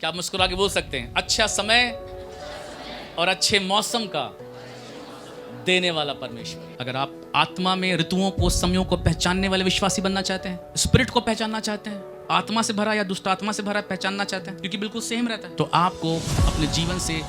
क्या आप मुस्कुरा के बोल सकते हैं? अच्छा समय और अच्छे मौसम का देने वाला परमेश्वर। अगर आप आत्मा में ऋतुओं को, समयों को पहचानने वाले विश्वासी बनना चाहते हैं, स्पिरिट को पहचानना चाहते हैं, आत्मा से भरा या दुष्ट आत्मा से भरा पहचानना चाहते हैं, क्योंकि बिल्कुल सेम रहता है, तो आपको अपने जीवन से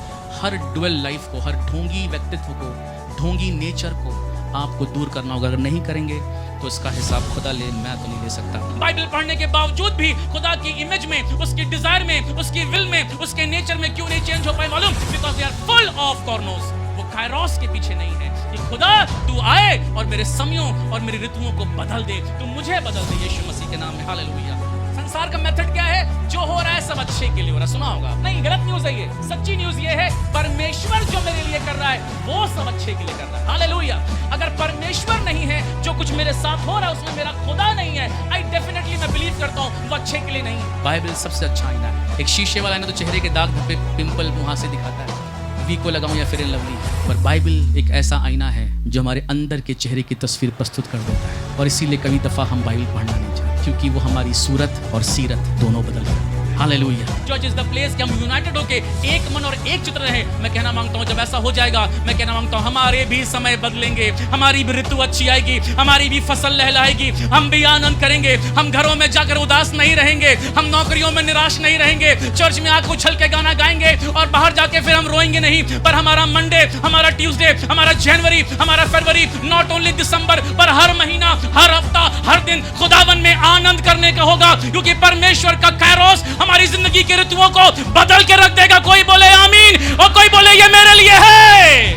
हर डुअल लाइफ को, हर ढोंगी व्यक्तित्व को, ढोंगी नेचर को आपको दूर करना होगा। अगर नहीं करेंगे तो इसका हिसाब खुदा ले, मैं तो नहीं ले सकता। बाइबल पढ़ने के बावजूद भी खुदा की इमेज में, उसकी डिजायर में, उसकी विल में, उसके नेचर में क्यों नहीं चेंज हो पाए मालूम? Because they are full of chronos. वो कायरोस के पीछे नहीं है कि खुदा तू आए और मेरे समयों और मेरी ऋतुओं को बदल दे, तू मुझे बदल दे यीशु मसीह के नाम में। हालेलुया। संसार का मेथड क्या है? जो हो रहा है सब अच्छे के लिए हो रहा है। सुना होगा? नहीं, गलत न्यूज़ है ये। सच्ची न्यूज़ ये है, परमेश्वर जो मेरे लिए कर रहा है वो सब अच्छे के लिए कर रहा है। हालेलुया। अगर परमेश्वर नहीं है, जो कुछ मेरे साथ हो रहा है उसमें मेरा खुदा नहीं है, आई डेफिनेटली मैं बिलीव करता हूँ वो अच्छे के लिए नहीं। बाइबल सबसे अच्छा आईना है। एक शीशे वाला आईना तो चेहरे के दाग पे पिंपल मुहां से दिखाता है, वी को लगाऊं या फेयर एंड लवली, पर बाइबल एक ऐसा आईना है जो हमारे अंदर के चेहरे की तस्वीर प्रस्तुत कर देता है। और इसीलिए कई दफा हम बाइबल पढ़ना नहीं चाहते, क्योंकि वो हमारी सूरत और सीरत दोनों बदल देता है। Hallelujah. Church is the place कि हम यूनाइटेड होके एक मन और एक चित्र रहे। मैं कहना मांगता हूँ जब ऐसा हो जाएगा, मैं कहना मांगता हूँ हमारे भी समय बदलेंगे, हमारी भी ऋतु अच्छी आएगी, हमारी भी फसल लहलाएगी, हम भी आनंद करेंगे, हम घरों में जाकर उदास नहीं रहेंगे, हम नौकरियों में निराश नहीं रहेंगे, चर्च में आकर उछल के गाना गाएंगे और बाहर जाके फिर हम रोएंगे नहीं। पर हमारा मंडे, हमारा ट्यूसडे, हमारा जनवरी, हमारा फरवरी, नॉट ओनली दिसंबर, पर हर महीना, हर हफ्ता, हर दिन खुदावन में आनंद करने का होगा, क्योंकि परमेश्वर का कायरोस हमारी जिंदगी के ऋतुओं को बदल के रख देगा। कोई बोले आमीन और कोई बोले ये मेरे लिए है।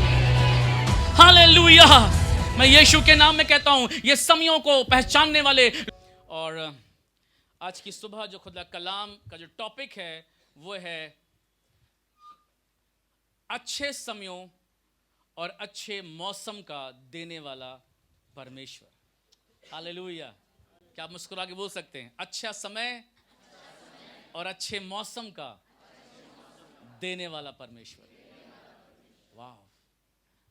हालेलुया। मैं यीशु के नाम में कहता हूं, ये समयों को पहचानने वाले। और आज की सुबह जो खुदा कलाम का जो टॉपिक है वो है अच्छे समयों और अच्छे मौसम का देने वाला परमेश्वर। हालेलुया। क्या आप मुस्कुरा के बोल सकते हैं? अच्छा समय और अच्छे मौसम का देने वाला परमेश्वर। वाह।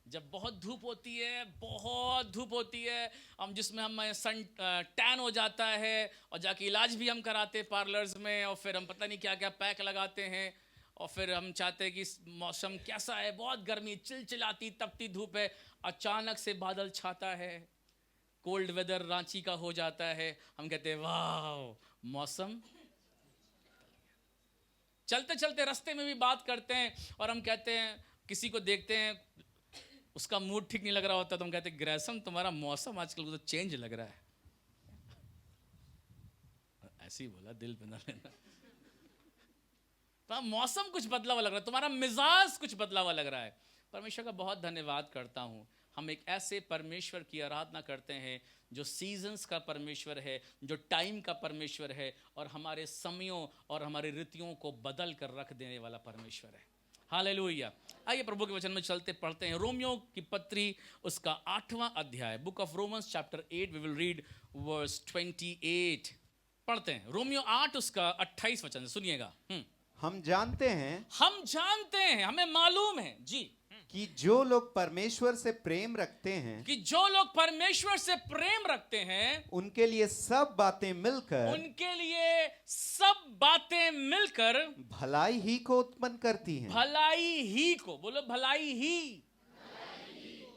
जब बहुत धूप होती है, बहुत धूप होती है, हम जिसमें हम सन टैन हो जाता है और जाके इलाज भी हम कराते हैं पार्लर्स में, और फिर हम पता नहीं क्या क्या पैक लगाते हैं, और फिर हम चाहते हैं कि मौसम कैसा है, बहुत गर्मी, चिलचिलाती तपती धूप है, अचानक से बादल छाता है, कोल्ड वेदर रांची का हो जाता है, हम कहते हैं वाह मौसम। चलते चलते रास्ते में भी बात करते हैं और हम कहते हैं, किसी को देखते हैं उसका मूड ठीक नहीं लग रहा होता तो हम कहते हैं ग्रेसम तुम्हारा मौसम आजकल तो चेंज लग रहा है। ऐसे ही बोला, दिल पे ना लेना। तो मौसम कुछ बदला हुआ लग रहा है, तुम्हारा मिजाज कुछ बदला हुआ लग रहा है। परमेश्वर का बहुत धन्यवाद करता हूं, हम एक ऐसे परमेश्वर की आराधना करते हैं जो सीजन्स का परमेश्वर है, जो टाइम का परमेश्वर है, और हमारे समयों और हमारे ऋतुओं को बदल कर रख देने वाला परमेश्वर है। हालेलुया। आइए प्रभु के वचन में चलते पढ़ते हैं रोमियो की पत्री, उसका 8वां अध्याय, book of Romans chapter 8, we will read verse 28। पढ़ते हैं रोमियो 8 उसका 28 वचन, सुनिएगा। हम जानते हैं, हमें मालूम है जी कि जो लोग परमेश्वर से प्रेम रखते हैं, उनके लिए सब बातें मिलकर भलाई ही को उत्पन्न करती हैं। भलाई ही को बोलो, भलाई ही।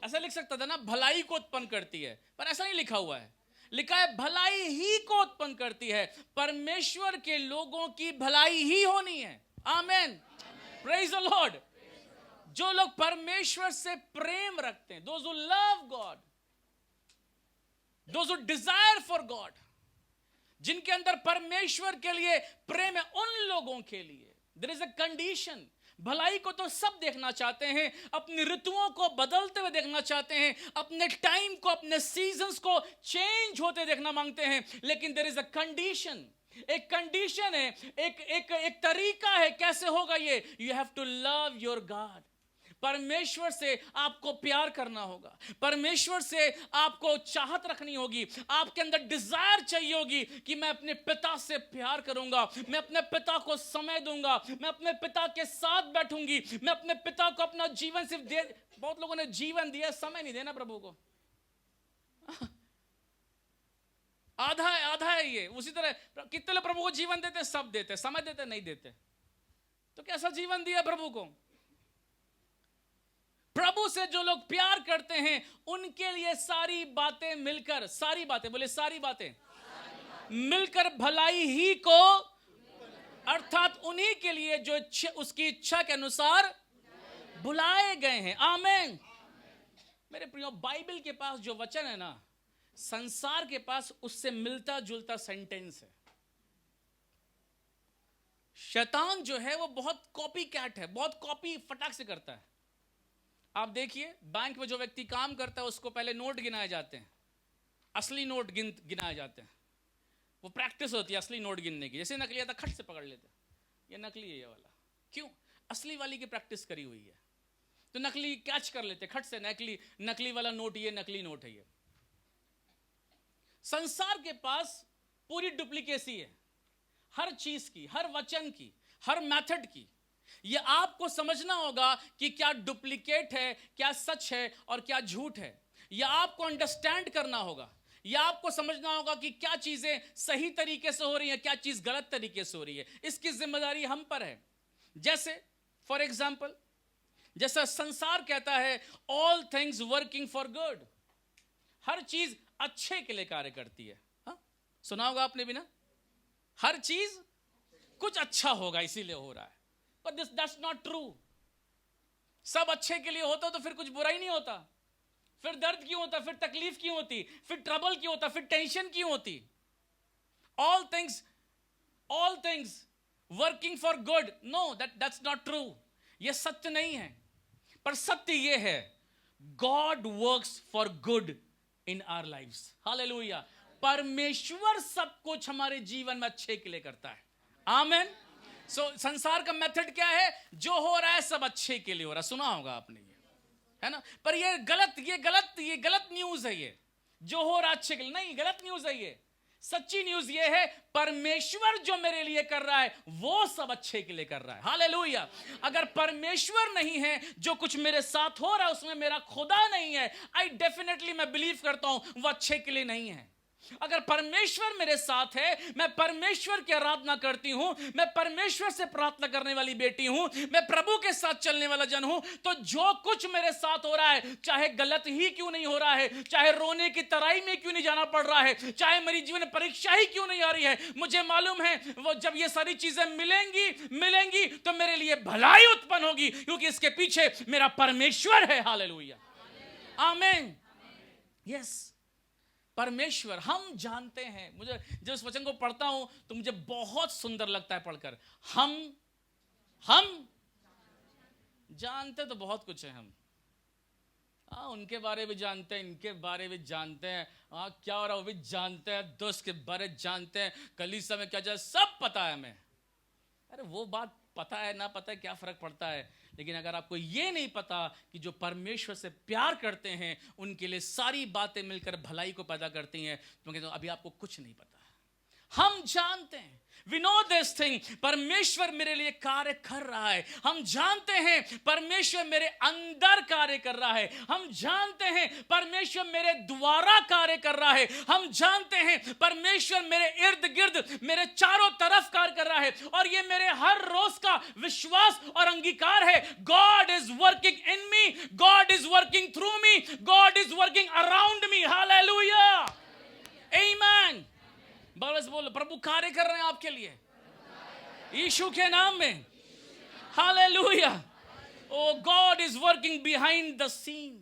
ऐसा लिख सकता था ना, भलाई को उत्पन्न करती है, पर ऐसा नहीं लिखा हुआ है, लिखा है भलाई ही को उत्पन्न करती है। परमेश्वर के लोगों की भलाई ही होनी है। आमेन, प्रेज द लॉर्ड। जो लोग परमेश्वर से प्रेम रखते हैं, those who love God, those who desire for God, जिनके अंदर परमेश्वर के लिए प्रेम है, उन लोगों के लिए there is a condition। भलाई को तो सब देखना चाहते हैं, अपनी ऋतुओं को बदलते हुए देखना चाहते हैं, अपने टाइम को, अपने सीजन्स को चेंज होते देखना मांगते हैं, लेकिन देयर इज अ कंडीशन। एक कंडीशन है, एक तरीका है कैसे होगा ये। You have to love your God. परमेश्वर से आपको प्यार करना होगा, परमेश्वर से आपको चाहत रखनी होगी, आपके अंदर डिजायर चाहिए होगी कि मैं अपने पिता से प्यार करूंगा, मैं अपने पिता को समय दूंगा, मैं अपने पिता के साथ बैठूंगी, मैं अपने पिता को अपना जीवन सिर्फ दे। बहुत लोगों ने जीवन दिया, समय नहीं देना प्रभु को। आधा है ये। उसी तरह कितने लोग प्रभु को जीवन देते, सब देते, समय देते नहीं देते। तो कैसा जीवन दिया प्रभु को? प्रभु से जो लोग प्यार करते हैं उनके लिए सारी बातें मिलकर, सारी बातें, बोले सारी बातें मिलकर भलाई ही को, अर्थात उन्हीं के लिए जो उसकी इच्छा के अनुसार बुलाए गए हैं। आमीन। मेरे प्रियो, बाइबल के पास जो वचन है ना, संसार के पास उससे मिलता जुलता सेंटेंस है। शैतान जो है वो बहुत कॉपी कैट है, बहुत कॉपी फटाक से करता है। आप देखिए, बैंक में जो व्यक्ति काम करता है उसको पहले नोट गिनाए जाते हैं, असली नोट गिनाए जाते हैं। वो प्रैक्टिस होती है असली नोट गिनने की। जैसे नकली आता खट से पकड़ लेते हैं, ये नकली है ये वाला, क्यों? असली वाली की प्रैक्टिस करी हुई है। तो नकली कैच कर लेते खट से, नकली वाला नोट, ये नकली नोट है। ये संसार के पास पूरी डुप्लीकेसी है, हर चीज की, हर वचन की, हर मेथड की। यह आपको समझना होगा कि क्या डुप्लीकेट है, क्या सच है और क्या झूठ है। यह आपको अंडरस्टैंड करना होगा। यह आपको समझना होगा कि क्या चीजें सही तरीके से हो रही हैं, क्या चीज गलत तरीके से हो रही है। इसकी जिम्मेदारी हम पर है। जैसे फॉर एग्जाम्पल, जैसा संसार कहता है all things working for good, हर चीज अच्छे के लिए कार्य करती है। सुना होगा आपने भी ना, हर चीज कुछ अच्छा होगा इसीलिए हो रहा है। But that's not true. सब अच्छे के लिए होता तो फिर कुछ बुरा ही नहीं होता। फिर दर्द क्यों होता, फिर तकलीफ क्यों होती, फिर ट्रबल क्यों होता, फिर टेंशन क्यों होती? all things working for good, no, that's not true. ये सत्य नहीं है। पर सत्य ये है, God works for good in our lives. Hallelujah. परमेश्वर सब कुछ हमारे जीवन में अच्छे के लिए करता है। आमेन। संसार का मेथड क्या है? जो हो रहा है सब अच्छे के लिए हो रहा है। सुना होगा आपने, ये है ना। पर ये गलत न्यूज है। ये जो हो रहा है अच्छे के लिए नहीं, गलत न्यूज है। ये सच्ची न्यूज ये है, परमेश्वर जो मेरे लिए कर रहा है वो सब अच्छे के लिए कर रहा है। हालेलुया। अगर परमेश्वर नहीं है, जो कुछ मेरे साथ हो रहा है उसमें मेरा खुदा नहीं है, मैं बिलीव करता हूं वो अच्छे के लिए नहीं है। अगर परमेश्वर मेरे साथ है, मैं परमेश्वर की आराधना करती हूं, मैं परमेश्वर से प्रार्थना करने वाली बेटी हूं, मैं प्रभु के साथ चलने वाला जन हूं, तो जो कुछ मेरे साथ हो रहा है, चाहे गलत ही क्यों नहीं हो रहा है, चाहे रोने की तराई में क्यों नहीं जाना पड़ रहा है, चाहे मेरी जीवन परीक्षा ही क्यों नहीं आ रही है, मुझे मालूम है वो जब ये सारी चीजें मिलेंगी तो मेरे लिए भलाई उत्पन्न होगी, क्योंकि इसके पीछे मेरा परमेश्वर है। हालेलुया। आमीन। यस, परमेश्वर। हम जानते हैं, मुझे जब इस वचन को पढ़ता हूं तो मुझे बहुत सुंदर लगता है पढ़कर। हम जानते तो बहुत कुछ है। हम उनके बारे में जानते हैं, इनके बारे में जानते हैं, क्या हो रहा है वो भी जानते हैं, दोस्त के बारे में जानते हैं, कलीसिया में क्या चल सब पता है हमें। अरे वो बात पता है ना पता है क्या फर्क पड़ता है, लेकिन अगर आपको ये नहीं पता कि जो परमेश्वर से प्यार करते हैं उनके लिए सारी बातें मिलकर भलाई को पैदा करती हैं, क्योंकि तो अभी आपको कुछ नहीं पता। हम जानते हैं, we know this thing, परमेश्वर मेरे लिए कार्य कर रहा है। हम जानते हैं परमेश्वर मेरे अंदर कार्य कर रहा है। हम जानते हैं परमेश्वर मेरे द्वारा कार्य कर रहा है। हम जानते हैं परमेश्वर मेरे इर्द गिर्द, मेरे चारों तरफ कार्य कर रहा है, और ये मेरे हर रोज का विश्वास और अंगीकार है। God is working in me, God is working through me, God is working around me. Hallelujah. Amen. बस बोलो, प्रभु कार्य कर रहे हैं आपके लिए यीशु के नाम में। हालेलुया। Oh God is working behind the scene.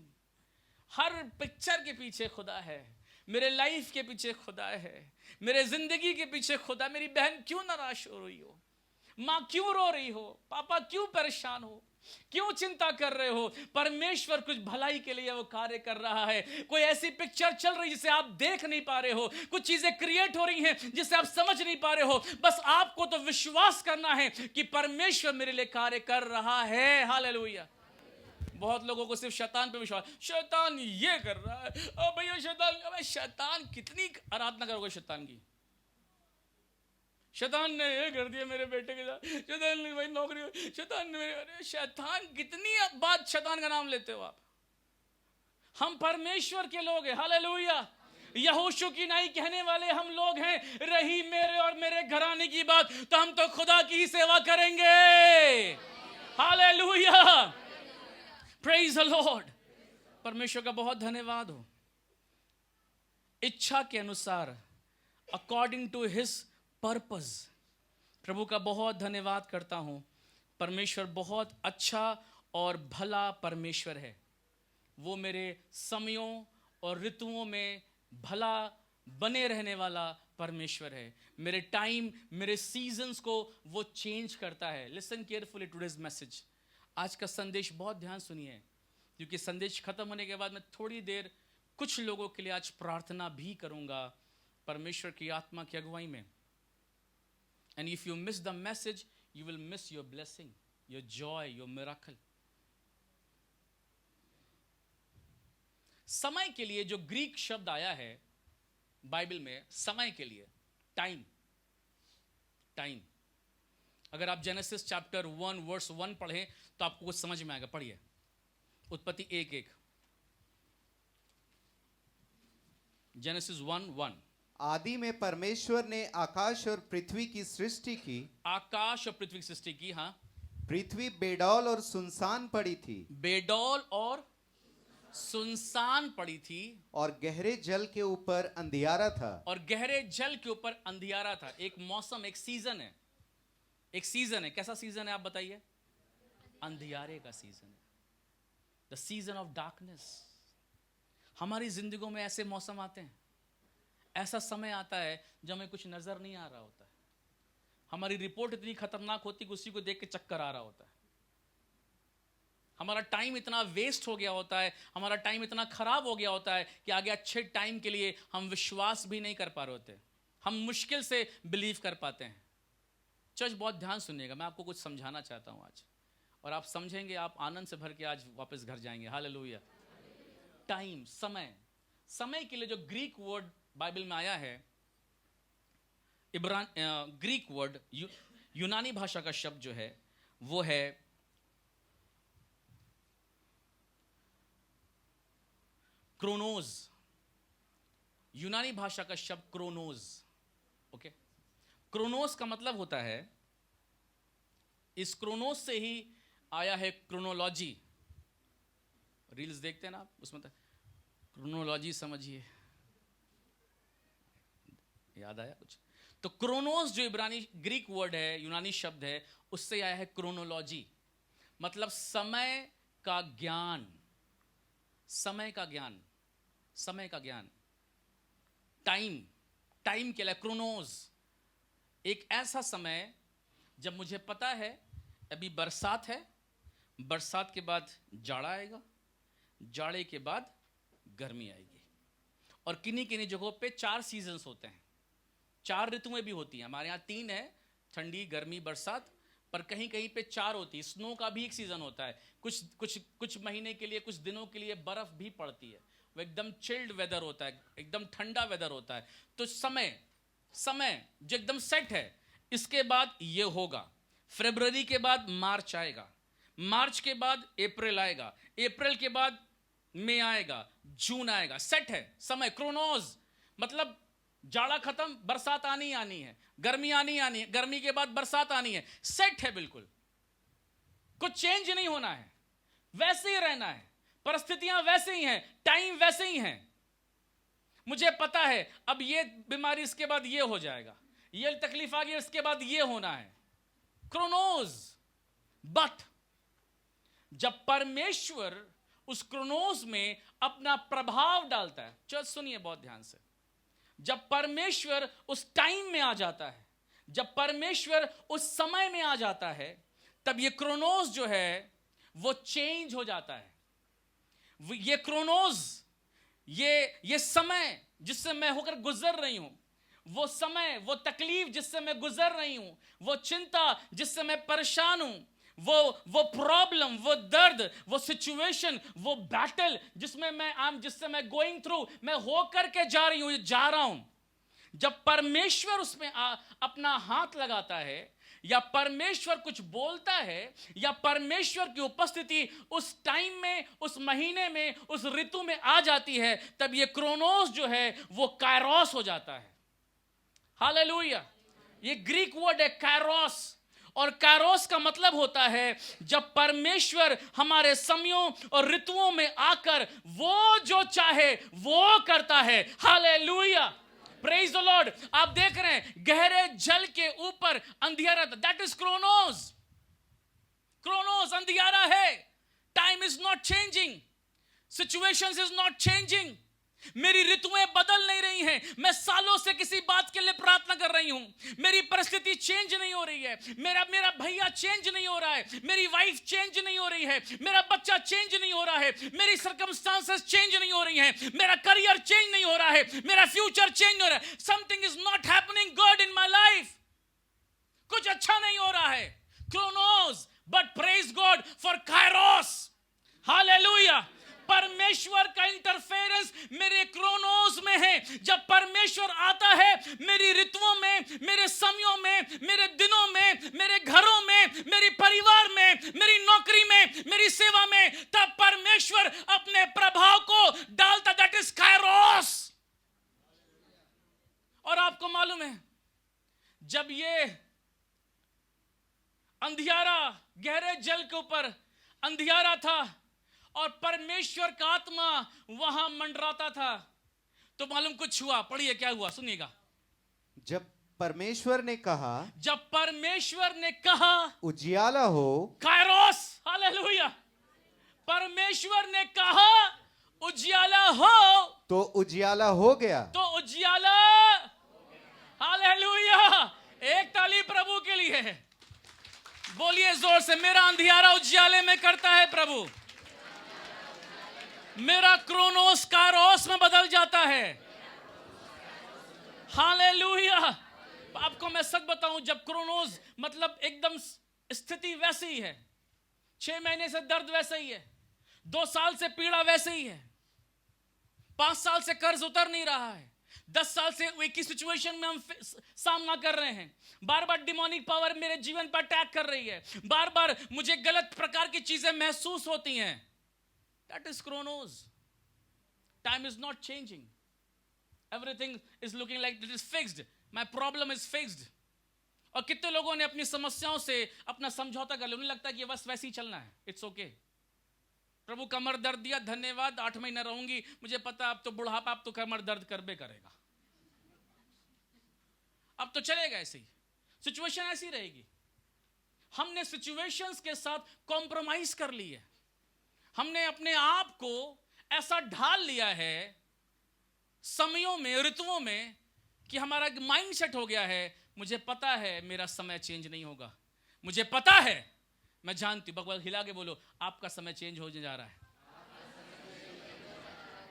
हर पिक्चर के पीछे खुदा है, मेरे लाइफ के पीछे खुदा है, मेरे जिंदगी के पीछे खुदा। मेरी बहन क्यों नाराज हो रही हो, माँ क्यों रो रही हो, पापा क्यों परेशान हो, क्यों चिंता कर रहे हो? परमेश्वर कुछ भलाई के लिए वो कार्य कर रहा है। कोई ऐसी पिक्चर चल रही है जिसे आप देख नहीं पा रहे हो, कुछ चीजें क्रिएट हो रही हैं जिसे आप समझ नहीं पा रहे हो। बस आपको तो विश्वास करना है कि परमेश्वर मेरे लिए कार्य कर रहा है। हालेलुया। बहुत लोगों को सिर्फ शैतान पे विश्वास, शैतान ये कर रहा है, ओ भैया शैतान कितनी आराधना करोगे शैतान की? शैतान ने ये कर दिया मेरे बेटे के साथ, शैतान ने भाई नौकरी, शैतान ने, अरे शैतान कितनी बात शैतान का नाम लेते हो आप? हम परमेश्वर के लोग हैं। हालेलुया। यहोशू की नहीं कहने वाले हम लोग हैं। रही मेरे और मेरे घराने की बात तो हम तो खुदा की ही सेवा करेंगे। Hallelujah, praise the Lord. परमेश्वर का बहुत धन्यवाद हो। इच्छा के अनुसार, अकॉर्डिंग टू हिज पर्पस, प्रभु का बहुत धन्यवाद करता हूं। परमेश्वर बहुत अच्छा और भला परमेश्वर है। वो मेरे समयों और ऋतुओं में भला बने रहने वाला परमेश्वर है। मेरे टाइम, मेरे सीजन्स को वो चेंज करता है। Listen carefully today's message. आज का संदेश बहुत ध्यान सुनिए, क्योंकि संदेश खत्म होने के बाद मैं थोड़ी देर कुछ लोगों के लिए आज प्रार्थना भी करूंगा परमेश्वर की आत्मा की अगुवाई में। And if you miss the message, you will miss your blessing, your Joy, your miracle. समय के लिए जो ग्रीक शब्द आया है बाइबल में, समय के लिए, टाइम, टाइम। अगर आप जेनेसिस चैप्टर 1 वर्स 1 पढ़ें तो आपको कुछ समझ में आएगा। पढ़िए उत्पत्ति 1:1। जेनेसिस 1:1। आदि में परमेश्वर ने आकाश और पृथ्वी की सृष्टि की। आकाश और पृथ्वी की सृष्टि की। हाँ, पृथ्वी बेडौल और सुनसान पड़ी थी। बेडौल और सुनसान पड़ी थी। और गहरे जल के ऊपर अंधियारा था। और गहरे जल के ऊपर अंधियारा था। एक मौसम, एक सीजन है, एक सीजन है। कैसा सीजन है आप बताइए? अंधियारे का सीजन है, द सीजन ऑफ डार्कनेस। हमारी जिंदगियों में ऐसे मौसम आते हैं, ऐसा समय आता है जब हमें कुछ नजर नहीं आ रहा होता है। हमारी रिपोर्ट इतनी खतरनाक होती है कि उसी को देख के चक्कर आ रहा होता है। हमारा टाइम इतना वेस्ट हो गया होता है, हमारा टाइम इतना खराब हो गया होता है कि आगे अच्छे टाइम के लिए हम विश्वास भी नहीं कर पा रहे होते। हम मुश्किल से बिलीव कर पाते हैं। चर्च बहुत ध्यान सुनिएगा, मैं आपको कुछ समझाना चाहता हूं आज, और आप समझेंगे, आप आनंद से भर के आज वापस घर जाएंगे। हालेलुया। टाइम, समय। समय के लिए जो ग्रीक वर्ड बाइबल में आया है, ग्रीक वर्ड, यूनानी भाषा का शब्द जो है वो है क्रोनोज। यूनानी भाषा का शब्द क्रोनोज। ओके, क्रोनोस का मतलब होता है, इस क्रोनोस से ही आया है क्रोनोलॉजी। रील्स देखते हैं ना आप, उसमें तो क्रोनोलॉजी समझिए, याद आया कुछ? तो क्रोनोस जो इब्रानी ग्रीक वर्ड है, यूनानी शब्द है, उससे आया है क्रोनोलॉजी। मतलब समय का ज्ञान, समय का ज्ञान, समय का ज्ञान। टाइम, टाइम के लिए क्रोनोस। एक ऐसा समय जब मुझे पता है अभी बरसात है, बरसात के बाद जाड़ा आएगा, जाड़े के बाद गर्मी आएगी। और किन्हीं किन्हीं जगहों पे 4 सीजन्स होते हैं, 4 ऋतुएं भी होती हैं। हमारे यहाँ 3 है, ठंडी, गर्मी, बरसात, पर कहीं कहीं पे 4 होती है। स्नो का भी एक सीजन होता है, कुछ महीने के लिए, कुछ दिनों के लिए बर्फ भी पड़ती है। वो एकदम चिल्ड वेदर होता है, एकदम ठंडा वेदर होता है। तो समय जो एकदम सेट है, इसके बाद ये होगा। फरवरी के बाद मार्च आएगा, मार्च के बाद अप्रैल आएगा, अप्रैल के बाद मई आएगा, जून आएगा। सेट है समय, क्रोनोस। मतलब जाड़ा खत्म, बरसात आनी है, गर्मी आनी है, गर्मी के बाद बरसात आनी है। सेट है बिल्कुल, कुछ चेंज नहीं होना है, वैसे ही रहना है। परिस्थितियां वैसे ही हैं, टाइम वैसे ही हैं। मुझे पता है अब ये बीमारी, इसके बाद ये हो जाएगा, ये तकलीफ आ गई, इसके बाद ये होना है। क्रोनोस। बट जब परमेश्वर उस क्रोनोस में अपना प्रभाव डालता है, चर्च सुनिए बहुत ध्यान से, जब परमेश्वर उस टाइम में आ जाता है, जब परमेश्वर उस समय में आ जाता है, तब ये क्रोनोस जो है वो चेंज हो जाता है। ये क्रोनोस, ये समय जिससे मैं होकर गुजर रही हूं, वो समय, वो तकलीफ जिससे मैं गुजर रही हूं, वो चिंता जिससे मैं परेशान हूं, वो प्रॉब्लम, वो दर्द, वो सिचुएशन, वो बैटल जिससे मैं गोइंग थ्रू, मैं होकर के जा रहा हूं। जब परमेश्वर उसमें अपना हाथ लगाता है, या परमेश्वर कुछ बोलता है, या परमेश्वर की उपस्थिति उस टाइम में, उस महीने में, उस ऋतु में आ जाती है, तब ये क्रोनोस जो है वो कायरोस हो जाता है। हालेलुया। ये ग्रीक वर्ड है कायरोस, और कायरोस का मतलब होता है जब परमेश्वर हमारे समयों और ऋतुओं में आकर वो जो चाहे वो करता है। Hallelujah, praise the Lord. आप देख रहे हैं गहरे जल के ऊपर अंधियारा, दैट इज क्रोनोस। क्रोनोस अंधियारा है। Time is not changing, situations is not changing. मेरी ऋतुएं बदल नहीं रही हैं। मैं सालों से किसी बात के लिए प्रार्थना कर रही हूं, मेरी परिस्थिति चेंज नहीं हो रही है, मेरा भैया चेंज नहीं हो रहा है, मेरी वाइफ चेंज नहीं हो रही है, मेरा बच्चा चेंज नहीं हो रहा है, मेरी सर्कमस्टांसेस चेंज नहीं हो रही हैं, मेरा करियर चेंज नहीं हो रहा है, मेरा फ्यूचर चेंज नहीं हो रहा है। Something is not happening good in my life. कुछ अच्छा नहीं हो रहा है। Chronos, but praise God for Kairos. हालेलुया। परमेश्वर का इंटरफेरेंस मेरे क्रोनोस में है। जब परमेश्वर आता है मेरी ऋतुओं में, मेरे समयों में, मेरे दिनों में, मेरे घरों में, मेरी परिवार में, मेरी नौकरी में, मेरी सेवा में, तब परमेश्वर अपने प्रभाव को डालता। That is Kairos. और आपको मालूम है जब ये अंधियारा, गहरे जल के ऊपर अंधियारा था और परमेश्वर का आत्मा वहां मंडराता था, तो मालूम कुछ हुआ। पढ़िए क्या हुआ, सुनिएगा। जब परमेश्वर ने कहा, जब परमेश्वर ने कहा उजियाला हो, कायरोस। हालेलुया। परमेश्वर ने कहा उजियाला हो, तो उजियाला हो गया। तो उजियाला। हालेलुया। एक ताली प्रभु के लिए। बोलिए जोर से, मेरा अंधियारा उजियाले में करता है प्रभु। मेरा क्रोनोस कायरोस में बदल जाता है। हालेलुया। आपको मैं सच बताऊं, जब क्रोनोस मतलब एकदम स्थिति वैसी ही है, 6 महीने से दर्द वैसे ही है, 2 साल से पीड़ा वैसे ही है, 5 साल से कर्ज उतर नहीं रहा है, 10 साल से एक ही सिचुएशन में हम सामना कर रहे हैं। बार बार डिमोनिक पावर मेरे जीवन पर अटैक कर रही है, बार बार मुझे गलत प्रकार की चीजें महसूस होती हैं। That is Chronos. Time is not changing. Everything is looking like it is fixed. My problem is fixed. और कितने लोगों ने अपनी समस्याओं से अपना समझौता कर लिया। उन्हें लगता है कि बस वैसे ही चलना है, इट्स ओके। प्रभु कमर दर्द दिया, धन्यवाद, 8 महीना रहूंगी, मुझे पता अब तो बुढ़ापा, अब तो कमर दर्द करबे करेगा, अब तो चलेगा ऐसे ही, सिचुएशन ऐसी रहेगी। हमने सिचुएशंस के साथ कॉम्प्रोमाइज कर ली है। हमने अपने आप को ऐसा ढाल लिया है समयों में, ऋतुओं में, कि हमारा माइंड सेट हो गया है, मुझे पता है मेरा समय चेंज नहीं होगा, मुझे पता है, मैं जानती हूं। बगल हिला के बोलो, आपका समय चेंज होने जा रहा है।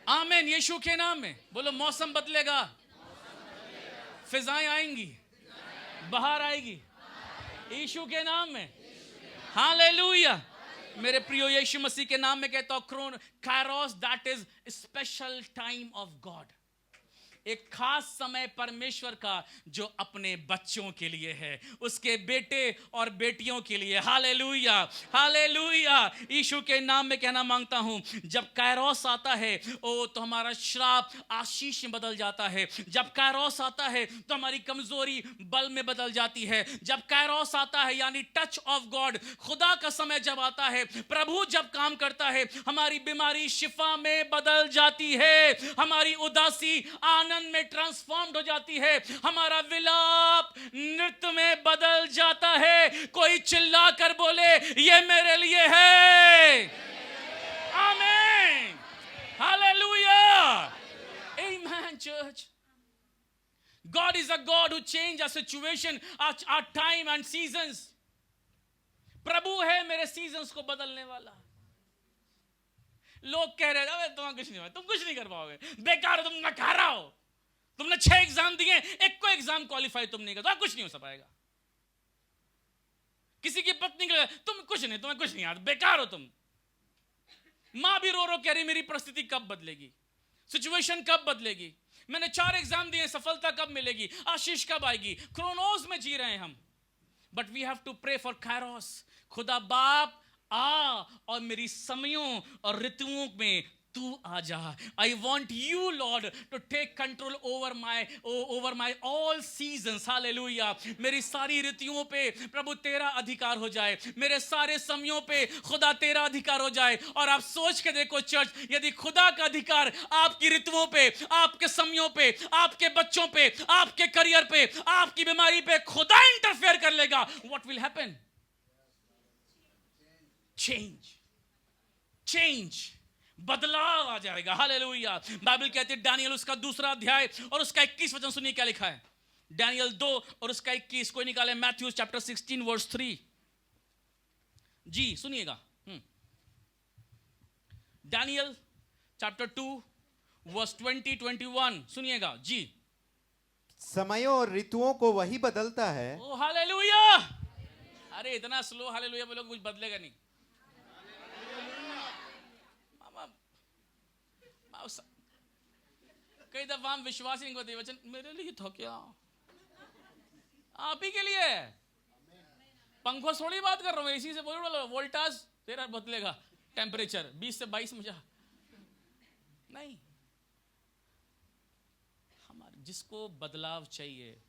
आमीन, यीशु के नाम में बोलो। मौसम बदलेगा, फिजाएं आएंगी, बाहर आएगी, यीशु के नाम में। हालेलुया। मेरे प्रियो यीशु मसीह के नाम में कहता हूं, Kairos, that is special time of God. एक खास समय परमेश्वर का जो अपने बच्चों के लिए है, उसके बेटे और बेटियों के लिए। Hallelujah, hallelujah. यीशु के नाम में कहना मांगता हूं, जब कायरोस आता है ओ तो हमारा श्राप आशीष में बदल जाता है। जब कायरोस आता है तो हमारी कमजोरी बल में बदल जाती है। जब कायरोस आता है यानी टच ऑफ गॉड, खुदा का समय जब आता है, प्रभु जब काम करता है, हमारी बीमारी शिफा में बदल जाती है, हमारी उदासी आनंद में ट्रांसफॉर्म्ड हो जाती है, हमारा विलाप नृत्य में बदल जाता है। कोई चिल्ला कर बोले, ये मेरे लिए है। आमीन, hallelujah, amen. Church, God is a God who changes our situation, our time and seasons. प्रभु है मेरे सीजन्स को बदलने वाला। लोग कह रहे हैं तुम कुछ नहीं, तुम कुछ नहीं कर पाओगे, बेकार हो, तुम नकारा हो, तुमने 6 एग्जाम दिए, एक को एग्जाम क्वालिफाई तुम नहीं कर, कुछ नहीं हो पाएगा। किसी की पत्नी के तुम कुछ नहीं, तुम्हें कुछ नहीं आता, बेकार हो तुम। मां भी रो रो कह रही मेरी परिस्थिति कब बदलेगी, सिचुएशन कब बदलेगी, मैंने 4 एग्जाम दिए, सफलता कब मिलेगी, आशीष कब आएगी। क्रोनोस में जी रहे हैं हम, but we have to pray for Kairos. खुदा बाप आ और मेरी समयों और ऋतुओं में तू आ जा. I want you, Lord, to take control over my all seasons. Hallelujah. मेरी सारी ऋतुओं पे प्रभु तेरा अधिकार हो जाए, मेरे सारे समयों पे खुदा तेरा अधिकार हो जाए. और आप सोच के देखो चर्च, यदि खुदा का अधिकार आपकी ऋतुओं पे, आपके समयों पे, आपके बच्चों पे, आपके करियर पे, आपकी बीमारी पे खुदा इंटरफेयर कर लेगा, what will happen? चेंज, बदलाव आ जाएगा. हालेलुया. बाइबल कहती है दानियल उसका 2 अध्याय और उसका 21 वचन, सुनिए क्या लिखा है. दानियल 2 और उसका 21. कोई निकाले मैथ्यू चैप्टर 16 वर्स 3. जी सुनिएगा. दानियल चैप्टर 2 वर्स 20-21 सुनिएगा जी. समयों और ऋतुओं को वही बदलता है. ओ हालेलुया. अरे इतना स्लो हालेलुया बोलोगे कुछ बदलेगा नहीं. कई दफा हम विश्वास ही नहीं करते. वचन मेरे लिए था क्या? आप ही के लिए. पंखों से थोड़ी बात कर रहा हूं, एसी से बोल रहा हूं. वोल्टाज तेरा बदलेगा, टेम्परेचर 20 से 22 मुझे नहीं. हमारे जिसको बदलाव चाहिए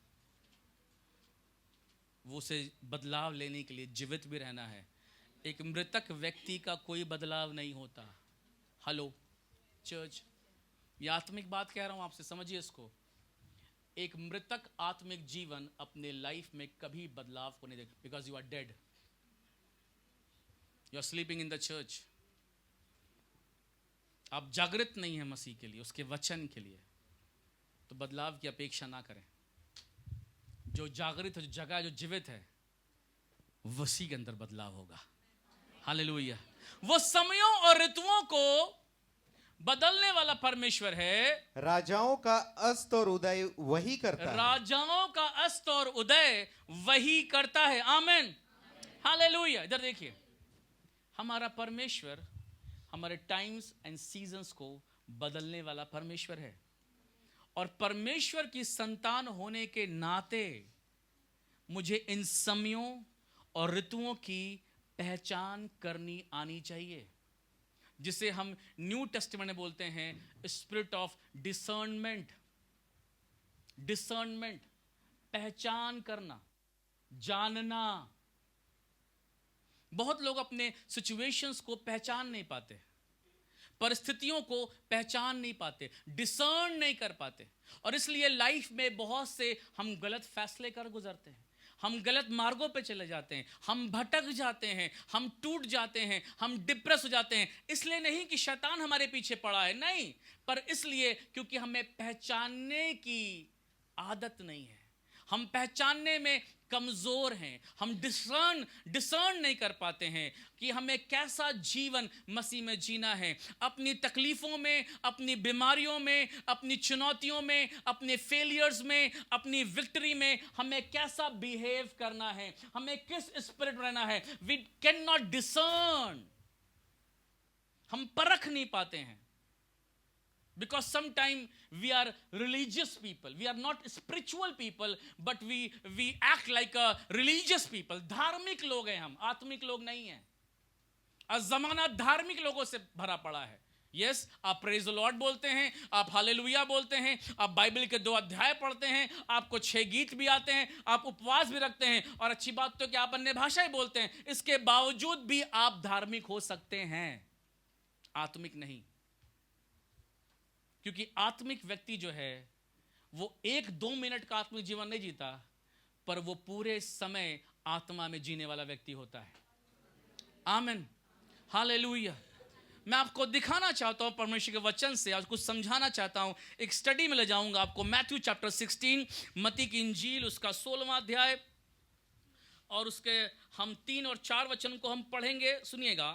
वो से बदलाव लेने के लिए जीवित भी रहना है. एक मृतक व्यक्ति का कोई बदलाव नहीं होता. हेलो चर्च, ये आत्मिक बात कह रहा हूं आपसे, समझिए इसको. एक मृतक आत्मिक जीवन अपने लाइफ में कभी बदलाव को नहीं देगा. Because you are dead, you are sleeping in the church. आप जागृत नहीं है मसीह के लिए, उसके वचन के लिए, तो बदलाव की अपेक्षा ना करें. जो जागृत है, जो जगह, जो जीवित है, वसी के अंदर बदलाव होगा. हालेलुया. वो समयों और ऋतुओं को बदलने वाला परमेश्वर है. राजाओं का अस्त और उदय वही करता है. राजाओं का अस्त और उदय वही करता है. आमीन. हालेलुया. इधर देखिए, हमारा परमेश्वर हमारे टाइम्स एंड सीजन्स को बदलने वाला परमेश्वर है. और परमेश्वर की संतान होने के नाते मुझे इन समयों और ऋतुओं की पहचान करनी आनी चाहिए, जिसे हम न्यू टेस्टामेंट में बोलते हैं स्पिरिट ऑफ डिसर्नमेंट. डिसर्नमेंट, पहचान करना, जानना. बहुत लोग अपने सिचुएशंस को पहचान नहीं पाते, परिस्थितियों को पहचान नहीं पाते, डिसर्न नहीं कर पाते. और इसलिए लाइफ में बहुत से हम गलत फैसले कर गुजरते हैं, हम गलत मार्गों पे चले जाते हैं, हम भटक जाते हैं, हम टूट जाते हैं, हम डिप्रेस हो जाते हैं. इसलिए नहीं कि शैतान हमारे पीछे पड़ा है, नहीं, पर इसलिए क्योंकि हमें पहचानने की आदत नहीं है. हम पहचानने में कमजोर हैं. हम डिसर्न नहीं कर पाते हैं कि हमें कैसा जीवन मसीह में जीना है. अपनी तकलीफों में, अपनी बीमारियों में, अपनी चुनौतियों में, अपने फेलियर्स में, अपनी विक्ट्री में हमें कैसा बिहेव करना है, हमें किस स्पिरिट में रहना है. We can not discern. हम परख नहीं पाते हैं. Because sometimes we are religious people, we are not spiritual people, but we act like a religious people. धार्मिक लोग हैं हम, आत्मिक लोग नहीं हैं. आज जमाना धार्मिक लोगों से भरा पड़ा है. यस, आप प्रेज द लॉर्ड बोलते हैं, आप हालेलुया बोलते हैं, आप बाइबल के 2 अध्याय पढ़ते हैं, आपको 6 गीत भी आते हैं, आप उपवास भी रखते हैं, और अच्छी बात तो कि आप अन्य भाषाएं बोलते हैं. इसके बावजूद भी आप धार्मिक हो सकते हैं, आत्मिक नहीं. क्योंकि आत्मिक व्यक्ति जो है वो 1-2 मिनट का आत्मिक जीवन नहीं जीता, पर वो पूरे समय आत्मा में जीने वाला व्यक्ति होता है. आमीन. हालेलुया. मैं आपको दिखाना चाहता हूं परमेश्वर के वचन से, आज कुछ समझाना चाहता हूं. एक स्टडी में ले जाऊंगा आपको. मैथ्यू चैप्टर 16, मत्ती की इंजील उसका 16वां अध्याय, और उसके हम 3 और 4 वचन को हम पढ़ेंगे. सुनिएगा,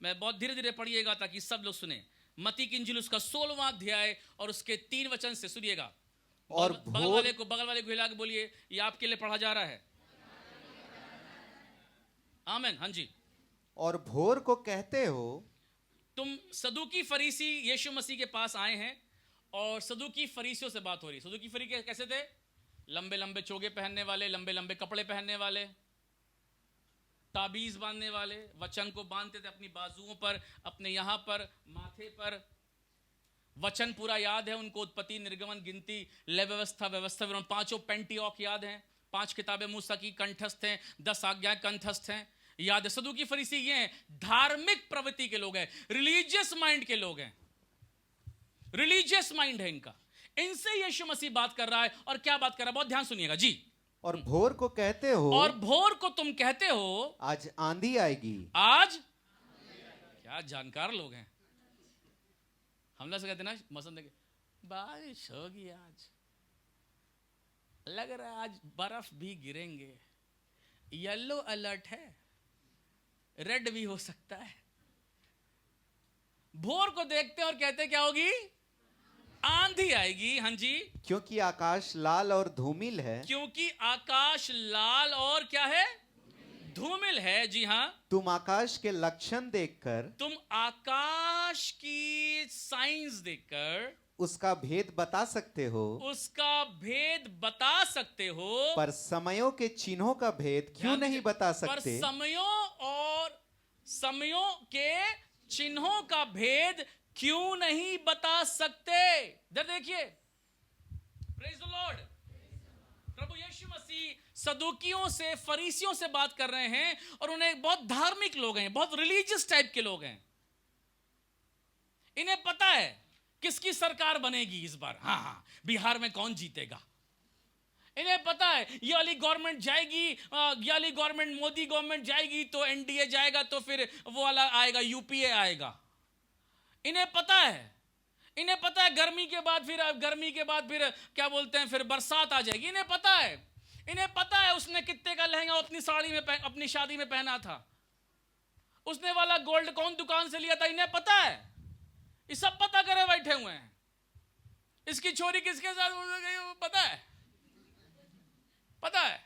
मैं बहुत धीरे धीरे पढ़िएगा ताकि सब लोग सुने. मत्ती की इंजील उसका 16वां अध्याय और उसके 3 वचन से सुनिएगा. और बगल वाले को हिला के बोलिए, ये आपके लिए पढ़ा जा रहा है. आमीन. हाँ जी. और भोर को कहते हो, तुम सदूकी फरीसी यीशु मसीह के पास आए हैं, और सदूकी फरीसियों से बात हो रही. सदूकी फरीसी कैसे थे? लंबे लंबे चोगे पहनने वाले, लंबे लंबे कपड़े पहनने वाले, ताबीज बांधने वाले वचन को बांधते थे अपनी बाजुओं पर, अपने यहाँ पर, माथे पर। वचन पूरा याद है उनको, उत्पत्ति, निर्गमन, गिनती, लय व्यवस्था, व्यवस्था विवरण, पांचों पेंटियोक याद हैं, 5 किताबें मूसा की कंठस्थ हैं, 10 आज्ञाएं कंठस्थ हैं, याद है। सदूकी फरीसी ये हैं, धार्मिक प्रवृत्ति के लोग हैं, रिलीजियस माइंड के लोग हैं, रिलीजियस माइंड है इनका। इनसे यीशु मसीह बात कर रहा है, और क्या बात कर रहा है, बहुत ध्यान सुनिएगा जी। और भोर को कहते हो, और भोर को तुम कहते हो आज आंधी आएगी। आज क्या जानकार लोग हैं। हम लोग से कहते ना मौसम देखे, बारिश होगी आज, लग रहा है आज बर्फ भी गिरेंगे, येलो अलर्ट है, रेड भी हो सकता है। भोर को देखते हैं और कहते हैं क्या होगी, आंधी आएगी। हाँ जी, क्योंकि आकाश लाल और धूमिल है। क्योंकि आकाश लाल और क्या है, धूमिल है। जी हाँ, तुम आकाश के लक्षण देखकर, तुम आकाश की साइंस देखकर उसका भेद बता सकते हो, उसका भेद बता सकते हो, पर समयों के चिन्हों का भेद क्यों नहीं बता पर सकते। समयों के चिन्हों का भेद क्यों नहीं बता सकते। इधर देखिए, प्रेज द लॉर्ड। प्रभु यीशु मसीह सदूकियों से, फरीसियों से बात कर रहे हैं, और उन्हें बहुत धार्मिक लोग हैं, बहुत रिलीजियस टाइप के लोग हैं। इन्हें पता है किसकी सरकार बनेगी इस बार। हाँ हाँ, बिहार में कौन जीतेगा, इन्हें पता है ये वाली गवर्नमेंट जाएगी, ये वाली गवर्नमेंट, मोदी गवर्नमेंट जाएगी तो एनडीए जाएगा, तो फिर वो वाला आएगा, यूपीए आएगा। इन्हें पता है गर्मी के बाद फिर क्या बोलते हैं, फिर बरसात आ जाएगी। इन्हें पता है उसने कितने का लहंगा अपनी साड़ी में अपनी शादी में पहना था, उसने वाला गोल्ड कौन दुकान से लिया था। इन्हें पता है, ये सब पता करे बैठे हुए हैं। इसकी छोरी किसके साथ गई पता है,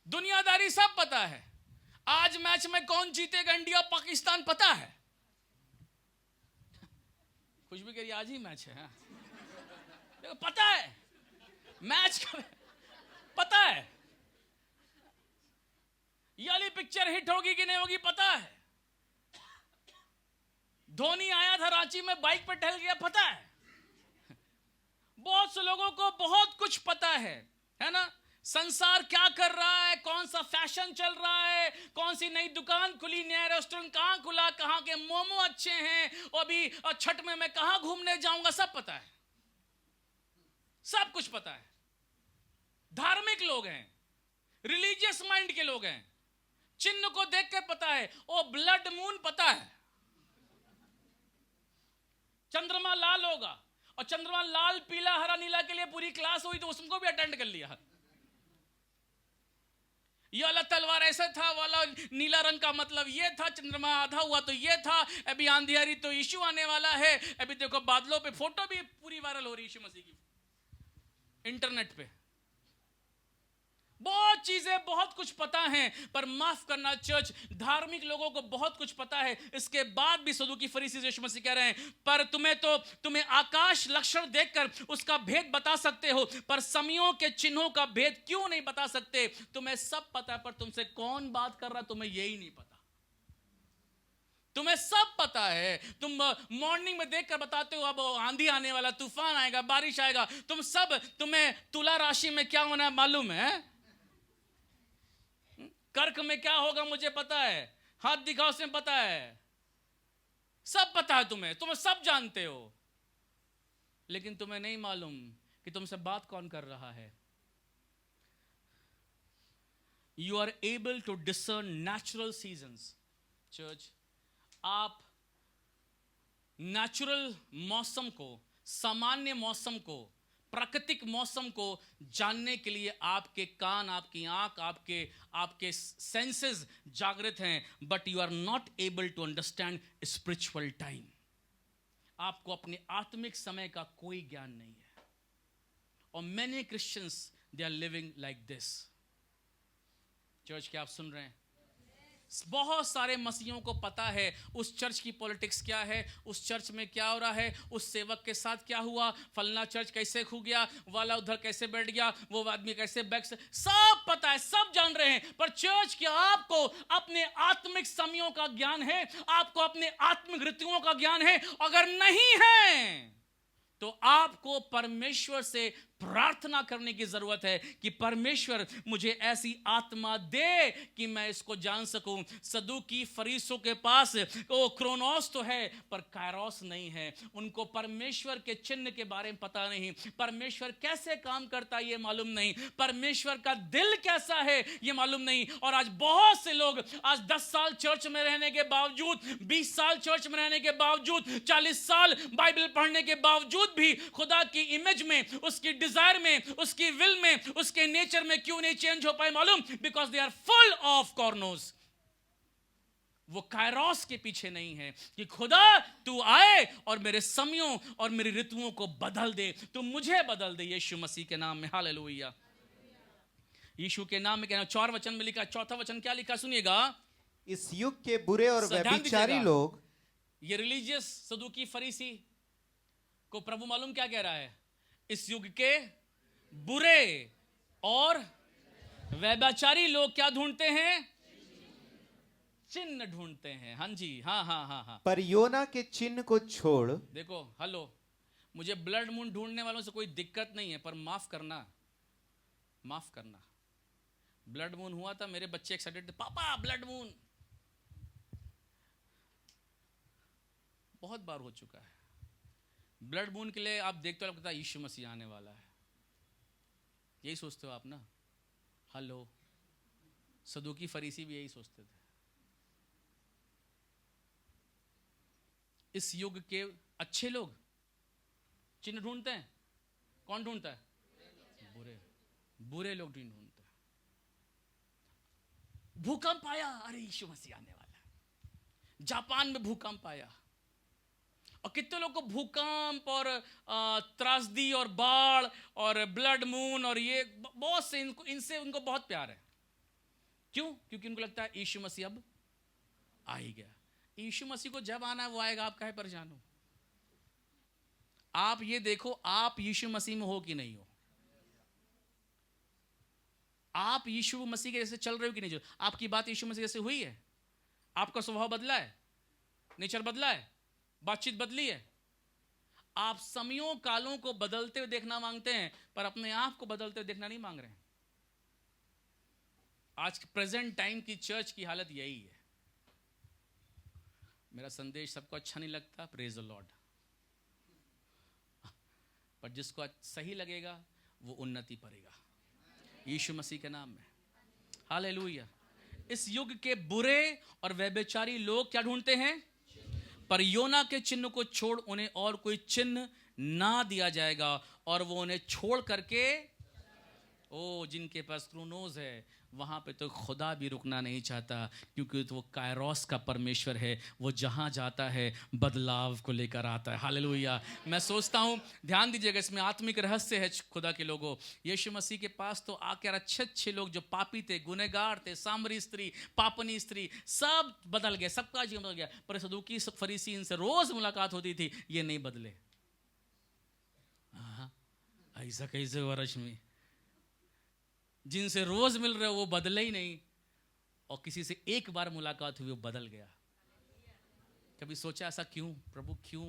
दुनियादारी सब पता है। आज मैच में कौन जीतेगा, इंडिया पाकिस्तान, पता है। कुछ भी करिए, आज ही मैच है। हाँ? देखो पता है मैच का, पता है ये वाली पिक्चर हिट होगी कि नहीं होगी, पता है। धोनी आया था रांची में, बाइक पर टहल गया, पता है। बहुत से लोगों को बहुत कुछ पता है ना। संसार क्या कर रहा है, कौन सा फैशन चल रहा है, कौन सी नई दुकान खुली, नया रेस्टोरेंट कहां खुला, कहां के मोमो अच्छे हैं, और अभी छठ में मैं कहां घूमने जाऊंगा, सब पता है, सब कुछ पता है। धार्मिक लोग हैं, रिलीजियस माइंड के लोग हैं। चिन्ह को देखकर पता है, ओ ब्लड मून पता है, चंद्रमा लाल होगा, और चंद्रमा लाल, पीला, हरा, नीला के लिए पूरी क्लास हुई तो उसको भी अटेंड कर लिया। ये वाला तलवार ऐसा था, वाला नीला रंग का मतलब ये था, चंद्रमा आधा हुआ तो ये था, अभी आंधी आ रही तो यीशु आने वाला है। अभी देखो बादलों पे फोटो भी पूरी वायरल हो रही है यीशु मसीह की इंटरनेट पे। बहुत चीजें, बहुत कुछ पता है। पर माफ करना चर्च, धार्मिक लोगों को बहुत कुछ पता है, इसके बाद भी सदूकी फरीसी यीशु मसीह कह रहे हैं, पर तुम्हें आकाश लक्षण देखकर उसका भेद बता सकते हो, पर समयों के चिन्हों का भेद क्यों नहीं बता सकते। तुम्हें सब पता है, पर तुमसे कौन बात कर रहा है तुम्हें यही नहीं पता। तुम्हें सब पता है, तुम मॉर्निंग में देखकर बताते हो अब आंधी आने वाला, तूफान आएगा, बारिश आएगा। तुम्हें तुला राशि में क्या होना है मालूम है, कर्क में क्या होगा मुझे पता है, हाथ दिखाओ से पता है, सब पता है तुम्हें सब जानते हो, लेकिन तुम्हें नहीं मालूम कि तुमसे बात कौन कर रहा है। You are able to discern natural seasons. Church, आप नेचुरल मौसम को, सामान्य मौसम को, प्राकृतिक मौसम को जानने के लिए आपके कान, आपकी आंख, आपके सेंसेस जागृत हैं, but you are not able to understand spiritual time. आपको अपने आत्मिक समय का कोई ज्ञान नहीं है, और many Christians they are living like this. Church, क्या आप सुन रहे हैं? बहुत सारे मसीहों को पता है उस चर्च की पॉलिटिक्स क्या है, उस चर्च में क्या हो रहा है, उस सेवक के साथ क्या हुआ, फलना चर्च कैसे खो गया, वाला उधर कैसे बैठ गया, वो आदमी कैसे बैठ, सब पता है, सब जान रहे हैं। पर चर्च क्या आपको अपने आत्मिक समयों का ज्ञान है, आपको अपने आत्मिक ऋतुओं का ज्ञान है? अगर नहीं है तो आपको परमेश्वर से प्रार्थना करने की जरूरत है कि परमेश्वर मुझे ऐसी आत्मा दे कि मैं इसको जान सकूं। सदूकी फरीसों के पास वो क्रोनोस तो है पर कायरोस नहीं है। उनको परमेश्वर के चिन्ह के बारे में पता नहीं, परमेश्वर कैसे काम करता है ये मालूम नहीं, परमेश्वर का दिल कैसा है ये मालूम नहीं। और आज बहुत से लोग आज 10 साल चर्च में रहने के बावजूद, 20 साल चर्च में रहने के बावजूद, 40 साल बाइबल पढ़ने के बावजूद भी खुदा की इमेज में, उसकी डिजायर में, उसकी विल में, उसके नेचर में क्यों नहीं चेंज हो पाए मालूम? Because they are full of chronos. वो कायरोस के पीछे नहीं है कि खुदा तू आए और मेरे समयों और मेरी ऋतुओं को बदल दे, तू मुझे बदल दे यीशु मसीह के नाम में। हालेलुया। यीशु के नाम में कहना 4 वचन में लिखा, चौथा वचन क्या लिखा सुनिएगा। इस युग के बुरे और व्यभिचारी लोग, ये रिलीजियस सदूकी फरीसी को प्रभु मालूम क्या कह रहा है? इस युग के बुरे और व्यभिचारी लोग क्या ढूंढते हैं? चिन्ह ढूंढते हैं। हाँ जी, हाँ हाँ हाँ हाँ। पर योना के चिन्ह को छोड़, देखो हेलो, मुझे ब्लड मून ढूंढने वालों से कोई दिक्कत नहीं है, पर माफ करना, माफ करना। ब्लड मून हुआ था, मेरे बच्चे एक्साइटेड थे, पापा ब्लड मून। बहुत बार हो चुका है। ब्लड मून के लिए आप देखते हो, लगता है यीशु मसीह आने वाला है, यही सोचते हो आप ना। हेलो, सदूकी फरीसी भी यही सोचते थे। इस युग के अच्छे लोग चिन्ह ढूंढते हैं। कौन ढूंढता है? बुरे, बुरे लोग ढूंढते हैं। भूकंप आया, अरे यीशु मसीह आने वाला है। जापान में भूकंप आया, और कितने लोग को भूकंप और त्रासदी और बाढ़ और ब्लड मून और ये बहुत से, इनसे उनको बहुत प्यार है। क्यों? क्योंकि उनको लगता है यीशु मसीह अब आ ही गया। यीशु मसीह को जब आना है वो आएगा, आप काहे परेशान हो? आप ये देखो, आप यीशु मसीह में हो कि नहीं हो? आप यीशु मसीह के जैसे चल रहे हो कि नहीं? आपकी बात यीशु मसीह जैसे हुई है? आपका स्वभाव बदला है? नेचर बदला है? बातचीत बदली है? आप समयों कालों को बदलते हुए देखना मांगते हैं, पर अपने आप को बदलते हुए देखना नहीं मांग रहे हैं। आज प्रेजेंट टाइम की चर्च की हालत यही है। मेरा संदेश सबको अच्छा नहीं लगता, प्रेज द लॉर्ड, पर जिसको सही लगेगा वो उन्नति पाएगा यीशु मसीह के नाम में। हालेलुया। इस युग के बुरे और व्यभिचारी लोग क्या ढूंढते हैं? पर योना के चिन्ह को छोड़ उन्हें और कोई चिन्ह ना दिया जाएगा, और वो उन्हें छोड़ करके, ओ जिनके पास क्रोनोस है, वहां पे तो खुदा भी रुकना नहीं चाहता, क्योंकि तो वो कायरोस का परमेश्वर है। वो जहां जाता है बदलाव को लेकर आता है। हालेलुया। मैं सोचता हूं, ध्यान दीजिएगा, इसमें आत्मिक रहस्य है खुदा के लोगों। यीशु मसीह के पास तो आकर अच्छे अच्छे लोग जो पापी थे, गुनहगार थे, सामरी स्त्री, पापनी स्त्री, सब बदल गए, सबका जीवन बदल गया। पर सदूकी फरीसी इनसे रोज मुलाकात होती थी, ये नहीं बदले। ऐसा कैसे वर्ष में जिनसे रोज मिल रहे हो वो बदले ही नहीं, और किसी से एक बार मुलाकात हुई वो बदल गया। कभी सोचा ऐसा क्यों? प्रभु क्यों?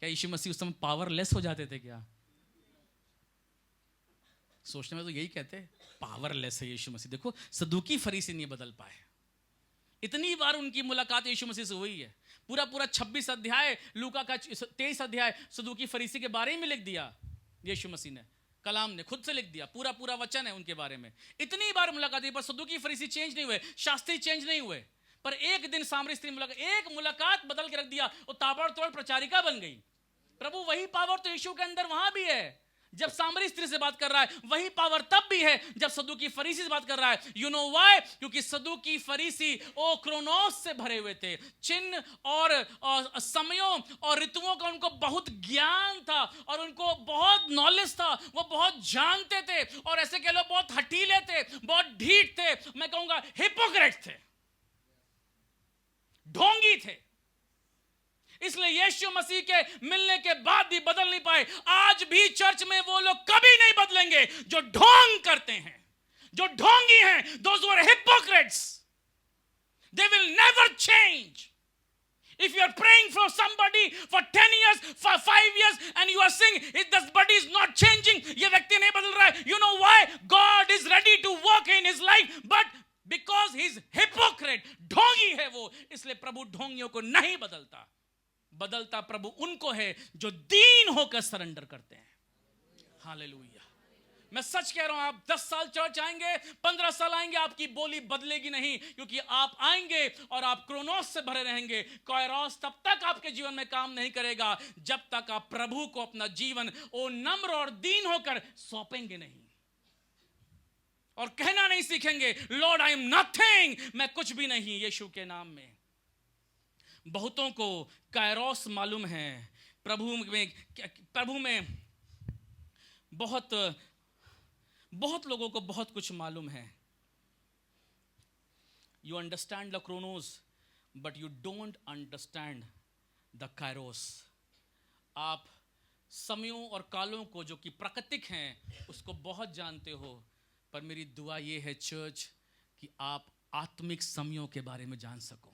क्या यीशु मसीह उस समय पावरलेस हो जाते थे क्या? सोचने में तो यही कहते, पावरलेस है यीशु मसीह। देखो सदूकी फरीसी नहीं बदल पाए, इतनी बार उनकी मुलाकात यीशु मसीह से हुई है। पूरा पूरा 26 अध्याय, लूका का 23 अध्याय सदूकी फरीसी के बारे में लिख दिया यीशु मसीह ने, कलाम ने खुद से लिख दिया। पूरा पूरा वचन है उनके बारे में। इतनी बार मुलाकात हुई, पर सदूकी फरीसी चेंज नहीं हुए, शास्त्री चेंज नहीं हुए। पर एक दिन सामरी स्त्री मुलाकात, एक मुलाकात बदल के रख दिया, वो ताबड़तोड़ प्रचारिका बन गई। प्रभु वही पावर तो यीशु के अंदर वहां भी है। जब सामरी स्त्री से बात कर रहा है, वही पावर तब भी है जब सदूकी फरीसी से बात कर रहा है। You know why? क्योंकि सदूकी फरीसी ओ क्रोनोस से भरे हुए थे। चिन्ह और समयों और ऋतुओं का उनको बहुत ज्ञान था, और उनको बहुत नॉलेज था, वो बहुत जानते थे। और ऐसे कह लो बहुत हठीले थे, बहुत ढीठ थे, मैं कहूंगा हिपोक्रेट थे। थे, इसलिए यीशु मसीह के मिलने के बाद भी बदल नहीं पाए। आज भी चर्च में वो लोग कभी नहीं बदलेंगे जो ढोंग करते हैं, जो ढोंगी हैं। Those who are hypocrites, they will never change. If you are praying for somebody for 10 years, for 5 years, and you are saying this body is not changing, ये व्यक्ति नहीं बदल रहा है, you know why? God is ready to work in his life, but because he is hypocrite, ढोंगी है वो, इसलिए प्रभु ढोंगियों को नहीं बदलता। बदलता प्रभु उनको है जो दीन होकर सरेंडर करते हैं। हालेलुया। मैं सच कह रहा हूं, आप 10 साल चर्च आएंगे, 15 साल आएंगे, आपकी बोली बदलेगी नहीं, क्योंकि आप आएंगे और आप क्रोनोस से भरे रहेंगे। कायरोस तब तक आपके जीवन में काम नहीं करेगा जब तक आप प्रभु को अपना जीवन ओ नम्र और दीन होकर सौंपेंगे नहीं और कहना नहीं सीखेंगे, लॉर्ड आई एम नथिंग, मैं कुछ भी नहीं यीशु के नाम में। बहुतों को कायरोस मालूम है, प्रभु में बहुत लोगों को बहुत कुछ मालूम है। You understand the Chronos but you don't understand the Kairos. आप समयों और कालों को जो कि प्राकृतिक हैं उसको बहुत जानते हो, पर मेरी दुआ ये है चर्च कि आप आत्मिक समयों के बारे में जान सको,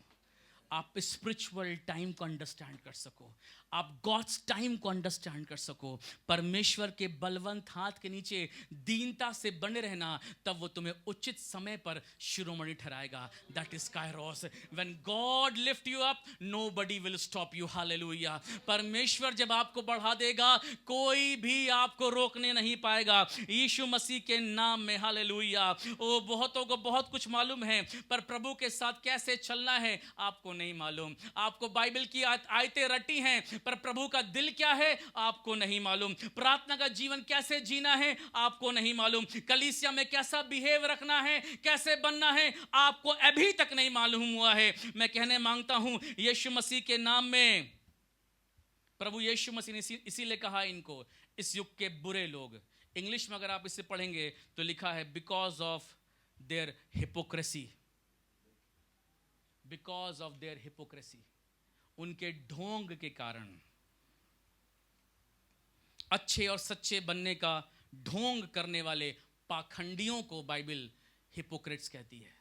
आप स्पिरिचुअल टाइम को अंडरस्टैंड कर सको, आप गॉड्स टाइम को अंडरस्टैंड कर सको। परमेश्वर के बलवंत हाथ के नीचे दीनता से बने रहना, तब वो तुम्हें उचित समय पर शिरोमणि ठहराएगा। That is kairos. When God lift you up, nobody will stop you. Hallelujah. परमेश्वर जब आपको बढ़ा देगा, कोई भी आपको रोकने नहीं पाएगा, यीशु मसीह के नाम में। हालेलुया। ओ बहुतों को बहुत कुछ मालूम है, पर प्रभु के साथ कैसे चलना है आपको नहीं मालूम। आपको बाइबल की आयतें रटी हैं, पर प्रभु का दिल क्या है आपको नहीं मालूम। प्रार्थना का जीवन कैसे जीना है आपको नहीं मालूम। कलीसिया में कैसा बिहेव रखना है, कैसे बनना है, आपको अभी तक नहीं मालूम हुआ है। मैं कहने मांगता हूं यीशु मसीह के नाम में, प्रभु यीशु मसीह ने इसीलिए कहा इनको, इस युग के बुरे लोग। इंग्लिश में अगर आप इसे पढ़ेंगे तो लिखा है because of their hypocrisy. Because of their hypocrisy, उनके ढोंग के कारण। अच्छे और सच्चे बनने का ढोंग करने वाले पाखंडियों को बाइबल हिपोक्रेट्स कहती है।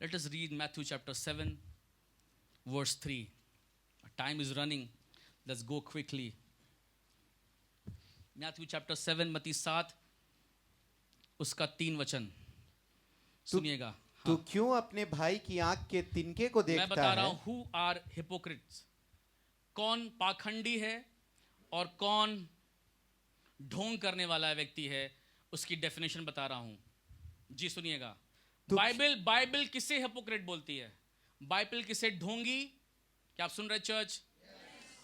Let us read Matthew chapter 7 verse 3। Time is running, let's go quickly. Matthew chapter 7 मत्ती 7 उसका 3 वचन सुनिएगा। तू क्यों अपने भाई की आंख के तिनके को देखता है? मैं बता रहा हूं हु आर हिपोक्रिट्स, कौन पाखंडी है और कौन ढोंग करने वाला व्यक्ति है, उसकी डेफिनेशन बता रहा हूं। जी सुनिएगा। बाइबल किसे हिपोक्रिट बोलती है? बाइबल किसे ढोंगी? क्या आप सुन रहे चर्च?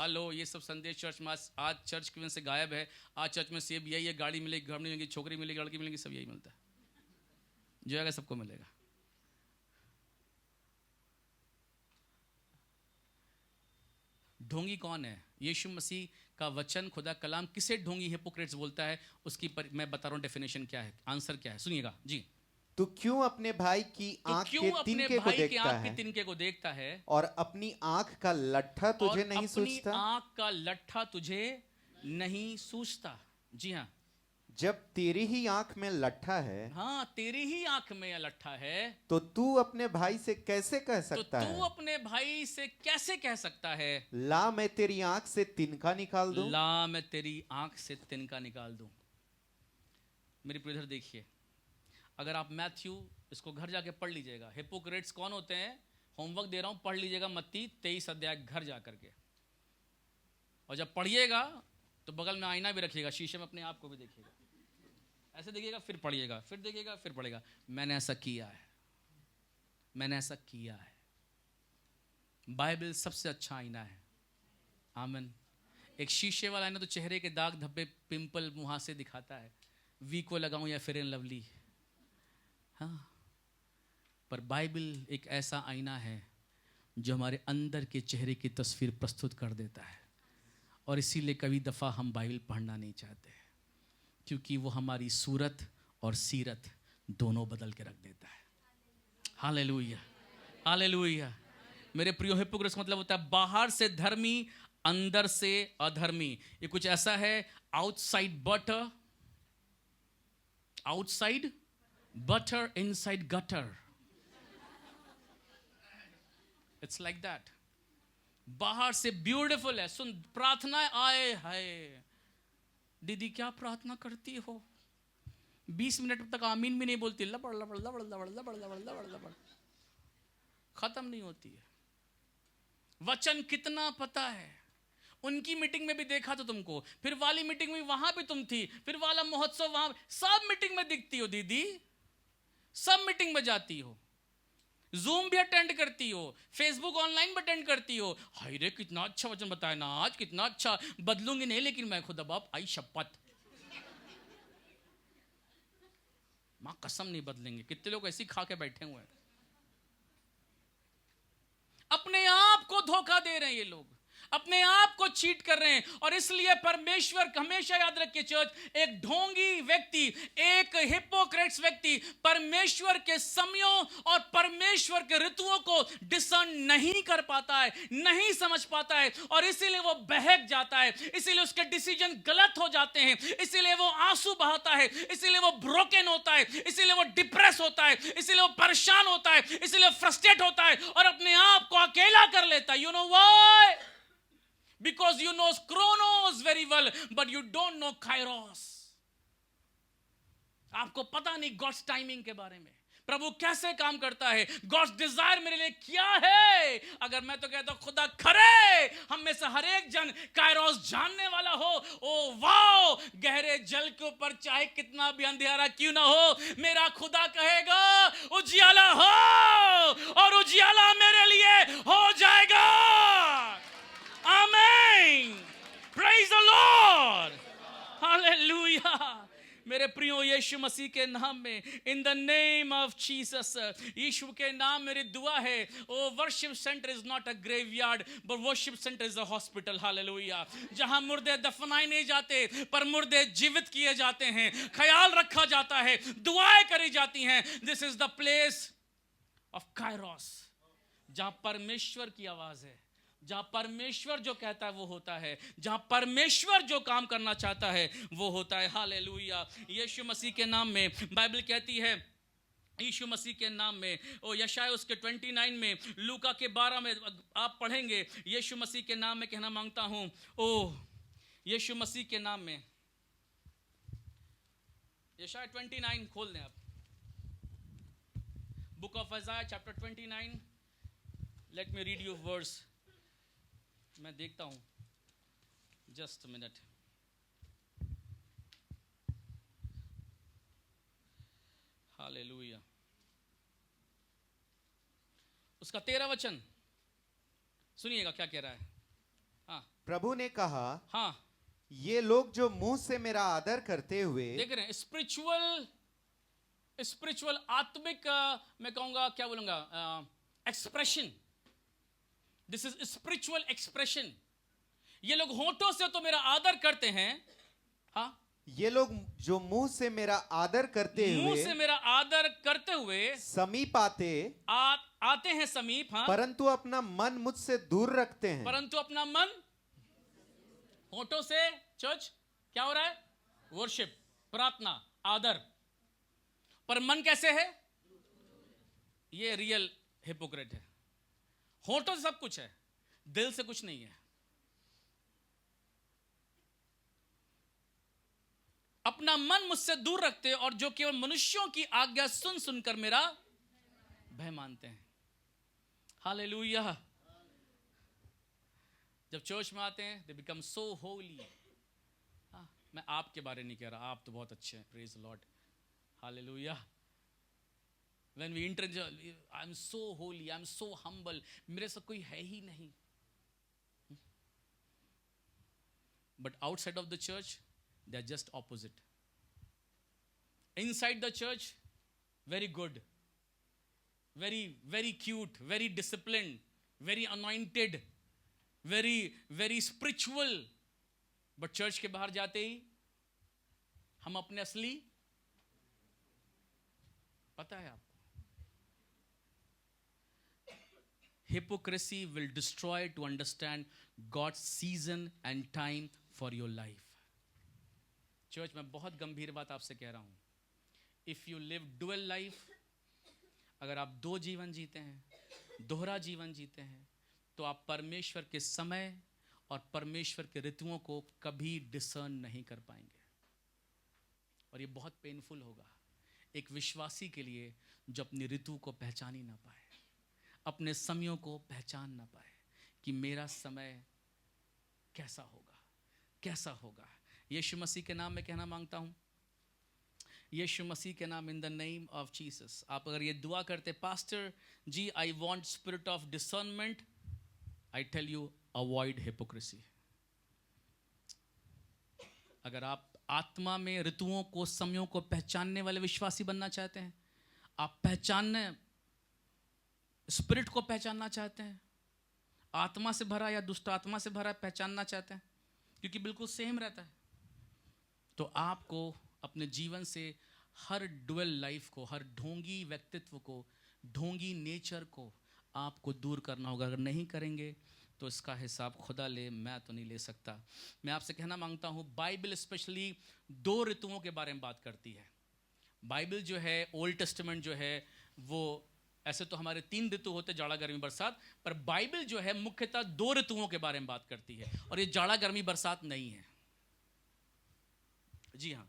हेलो। ये सब संदेश चर्च में आज चर्च की वजह से गायब है। आज चर्च में सेब यही है, गाड़ी मिलेगी, घर मिलेगी, छोकरी मिलेगी, लड़की मिलेगी, सब यही मिलता है। जो आएगा सबको मिलेगा। ढोंगी कौन है? यीशु मसीह का वचन, खुदा कलाम किसे ढोंगी हिपोक्रेट्स बोलता है, उसकी मैं बता रहा हूं डेफिनेशन क्या है, आंसर क्या है। सुनिएगा जी। तू क्यों अपने भाई की आंख के तिनके को देखता है? तिनके को देखता है और अपनी आंख का लट्ठा तुझे नहीं सूझता? आंख का लट्ठा तुझे नहीं सूझता। जी हाँ। जब तेरी ही आंख में लट्ठा है, हाँ तेरी ही आंख में लट्ठा है, तो तू अपने भाई से कैसे कह सकता है? तो तू अपने भाई से कैसे कह सकता है, ला मैं तेरी आंख से तिनका निकाल दूं? ला मैं तेरी आंख से तिनका निकाल दूं। मेरी प्रिय देखिए, अगर आप मैथ्यू इसको घर जाके पढ़ लीजिएगा। हिपोक्रेट्स कौन होते हैं? होमवर्क दे रहा हूं, पढ़ लीजिएगा मत्ती 23 अध्याय घर जा करके। और जब पढ़िएगा तो बगल में आईना भी रखिएगा, शीशे में अपने आप को भी देखिएगा। ऐसे देखिएगा, फिर पढ़िएगा, फिर देखिएगा, फिर पढ़ेगा। मैंने ऐसा किया है, मैंने ऐसा किया है। बाइबल सबसे अच्छा आईना है। आमीन। एक शीशे वाला आईना तो चेहरे के दाग धब्बे, पिंपल, मुहासे दिखाता है, वी को लगाऊं या फेयर एंड लवली। हाँ, पर बाइबल एक ऐसा आईना है जो हमारे अंदर के चेहरे की तस्वीर प्रस्तुत कर देता है। और इसीलिए कभी दफ़ा हम बाइबल पढ़ना नहीं चाहते, क्योंकि वो हमारी सूरत और सीरत दोनों बदल के रख देता है। Hallelujah, hallelujah. मेरे प्रियो, हिपोक्रेट्स मतलब होता है बाहर से धर्मी, अंदर से अधर्मी। ये कुछ ऐसा है, outside butter, outside butter, inside gutter. It's like that. बाहर से ब्यूटीफुल है, सुन प्रार्थना आए हाय, दीदी क्या प्रार्थना करती हो, 20 मिनट तक आमीन भी नहीं बोलती, लबड़ लबड़ लबड़ लबड़ लबड़ लबड़ लबड़ लबड़, खत्म नहीं होती है। वचन कितना पता है, उनकी मीटिंग में भी देखा तो तुमको, फिर वाली मीटिंग में वहां भी तुम थी, फिर वाला महोत्सव वहां, सब मीटिंग में दिखती हो दीदी, सब मीटिंग में जाती हो, जूम भी अटेंड करती हो, फेसबुक ऑनलाइन भी अटेंड करती हो। हाय रे कितना अच्छा वचन बताया ना आज, कितना अच्छा, बदलूंगी नहीं लेकिन मैं खुद, अब आई शपथ, मां कसम नहीं बदलेंगे। कितने लोग ऐसे खा के बैठे हुए हैं, अपने आप को धोखा दे रहे हैं ये लोग, अपने आप को चीट कर रहे हैं। और इसलिए परमेश्वर, हमेशा याद रखिए चर्च, एक ढोंगी व्यक्ति, एक हिपोक्रेट्स व्यक्ति परमेश्वर के समयों और परमेश्वर के ऋतुओं को डिसर्न नहीं कर पाता है, नहीं समझ पाता है, और इसीलिए वो बहक जाता है, इसीलिए उसके डिसीजन गलत हो जाते हैं, इसीलिए वो आंसू बहाता है, इसीलिए वो ब्रोकन होता है, इसीलिए वो डिप्रेस होता है, इसीलिए वो परेशान होता है, इसीलिए फ्रस्ट्रेट होता है और अपने आप को अकेला कर लेता है। You know why? Because you know Chronos very well, but you don't know Kairos. आपको पता नहीं गॉड्स टाइमिंग के बारे में, प्रभु कैसे काम करता है, गॉड्स डिजायर मेरे लिए क्या है। अगर मैं तो कहता हूं खुदा खरे, हम में से हर एक जन कायरोस जानने वाला हो। ओ वाओ, गहरे जल के ऊपर चाहे कितना भी अंधेरा क्यों ना हो, मेरा खुदा कहेगा उजियाला हो, और उजियाला मेरे लिए हो जाएगा। आमीन, प्रेज द लॉर्ड, हालेलुया। मेरे प्रियो, यीशु मसीह के नाम में, in the name of Jesus, Yeshu के नाम मेरी दुआ है। Oh worship centre is not a graveyard, but worship centre is a hospital. Hallelujah. जहां मुर्दे दफनाए नहीं जाते, पर मुर्दे जीवित किए जाते हैं, ख्याल रखा जाता है, दुआएं करी जाती हैं। This is the place of Kairos, जहां परमेश्वर की आवाज है, जहां परमेश्वर जो कहता है वो होता है, जहां परमेश्वर जो काम करना चाहता है वो होता है। हालेलुया। यीशु मसीह के नाम में बाइबल कहती है, यीशु मसीह के नाम में, ओ यशाया उसके 29 में, लूका के 12 में आप पढ़ेंगे, यीशु मसीह के नाम में कहना मांगता हूं, ओ यीशु मसीह के नाम में, यशाया 29 खोल दें आप, book of Isaiah chapter 29। Let me read you verse, मैं देखता हूं, जस्ट मिनट। हालेलुया। उसका 13 वचन सुनिएगा क्या कह रहा है। हाँ, प्रभु ने कहा, हाँ, ये लोग जो मुंह से मेरा आदर करते हुए, देख रहे हैं, स्पिरिचुअल आत्मिक, मैं कहूंगा क्या बोलूंगा, expression. This is spiritual expression. ये लोग होठों से तो मेरा आदर करते हैं, हाँ, ये लोग जो मुंह से मेरा आदर करते मुंह हुए, से मेरा आदर करते हुए समीप आते हैं समीप, हाँ, परंतु अपना मन मुझसे दूर रखते हैं। परंतु अपना मन, होठों से चर्च क्या हो रहा है, वर्शिप, प्रार्थना, आदर, पर मन कैसे है, ये रियल हिपोक्रेट है। होठों से सब कुछ है, दिल से कुछ नहीं है। अपना मन मुझसे दूर रखते हैं, और जो केवल मनुष्यों की आज्ञा सुन सुनकर मेरा भय मानते हैं। हालेलुया। जब चर्च में आते हैं, दे बिकम सो होली। मैं आपके बारे नहीं कह रहा, आप तो बहुत अच्छे हैं, praise Lord, hallelujah. When we enter, I am so holy, I am so humble, मेरे से कोई है ही नहीं। But outside of the church, they are just opposite. Inside the church, very good, very, very cute, very disciplined, very anointed, very, very spiritual. But church के बाहर जाते ही हम अपने असली, पता है आपको, hypocrisy will destroy to understand God's season and time for your life. Church, मैं बहुत गंभीर बात आपसे कह रहा हूं. If you live dual life, अगर आप दो जीवन जीते हैं, दोहरा जीवन जीते हैं, तो आप परमेश्वर के समय और परमेश्वर के ऋतुओं को कभी डिसर्न नहीं कर पाएंगे. और ये बहुत पेनफुल होगा एक विश्वासी के लिए जो अपनी ऋतु को पहचान ही ना पाए, अपने समयों को पहचान ना पाए कि मेरा समय कैसा होगा, कैसा होगा. यीशु मसीह के नाम में कहना मांगता हूं, यीशु मसीह के नाम, in the name of Jesus. आप अगर ये दुआ करते, pastor ji I want spirit of discernment, I tell you avoid hypocrisy. अगर आप आत्मा में ऋतुओं को, समयों को पहचानने वाले विश्वासी बनना चाहते हैं, आप पहचानने, स्पिरिट को पहचानना चाहते हैं, आत्मा से भरा या दुष्ट आत्मा से भरा पहचानना चाहते हैं, क्योंकि बिल्कुल सेम रहता है, तो आपको अपने जीवन से हर डुअल लाइफ को, हर ढोंगी व्यक्तित्व को, ढोंगी नेचर को आपको दूर करना होगा. अगर नहीं करेंगे तो इसका हिसाब खुदा ले, मैं तो नहीं ले सकता. मैं आपसे कहना मांगता हूँ, बाइबल स्पेशली दो ऋतुओं के बारे में बात करती है. बाइबल जो है, ओल्ड टेस्टामेंट जो है, वो ऐसे तो हमारे 3 ऋतु होते, जाड़ा गर्मी बरसात, पर बाइबल जो है मुख्यतः 2 ऋतुओं के बारे में बात करती है. और ये जाड़ा गर्मी बरसात नहीं है. जी हाँ,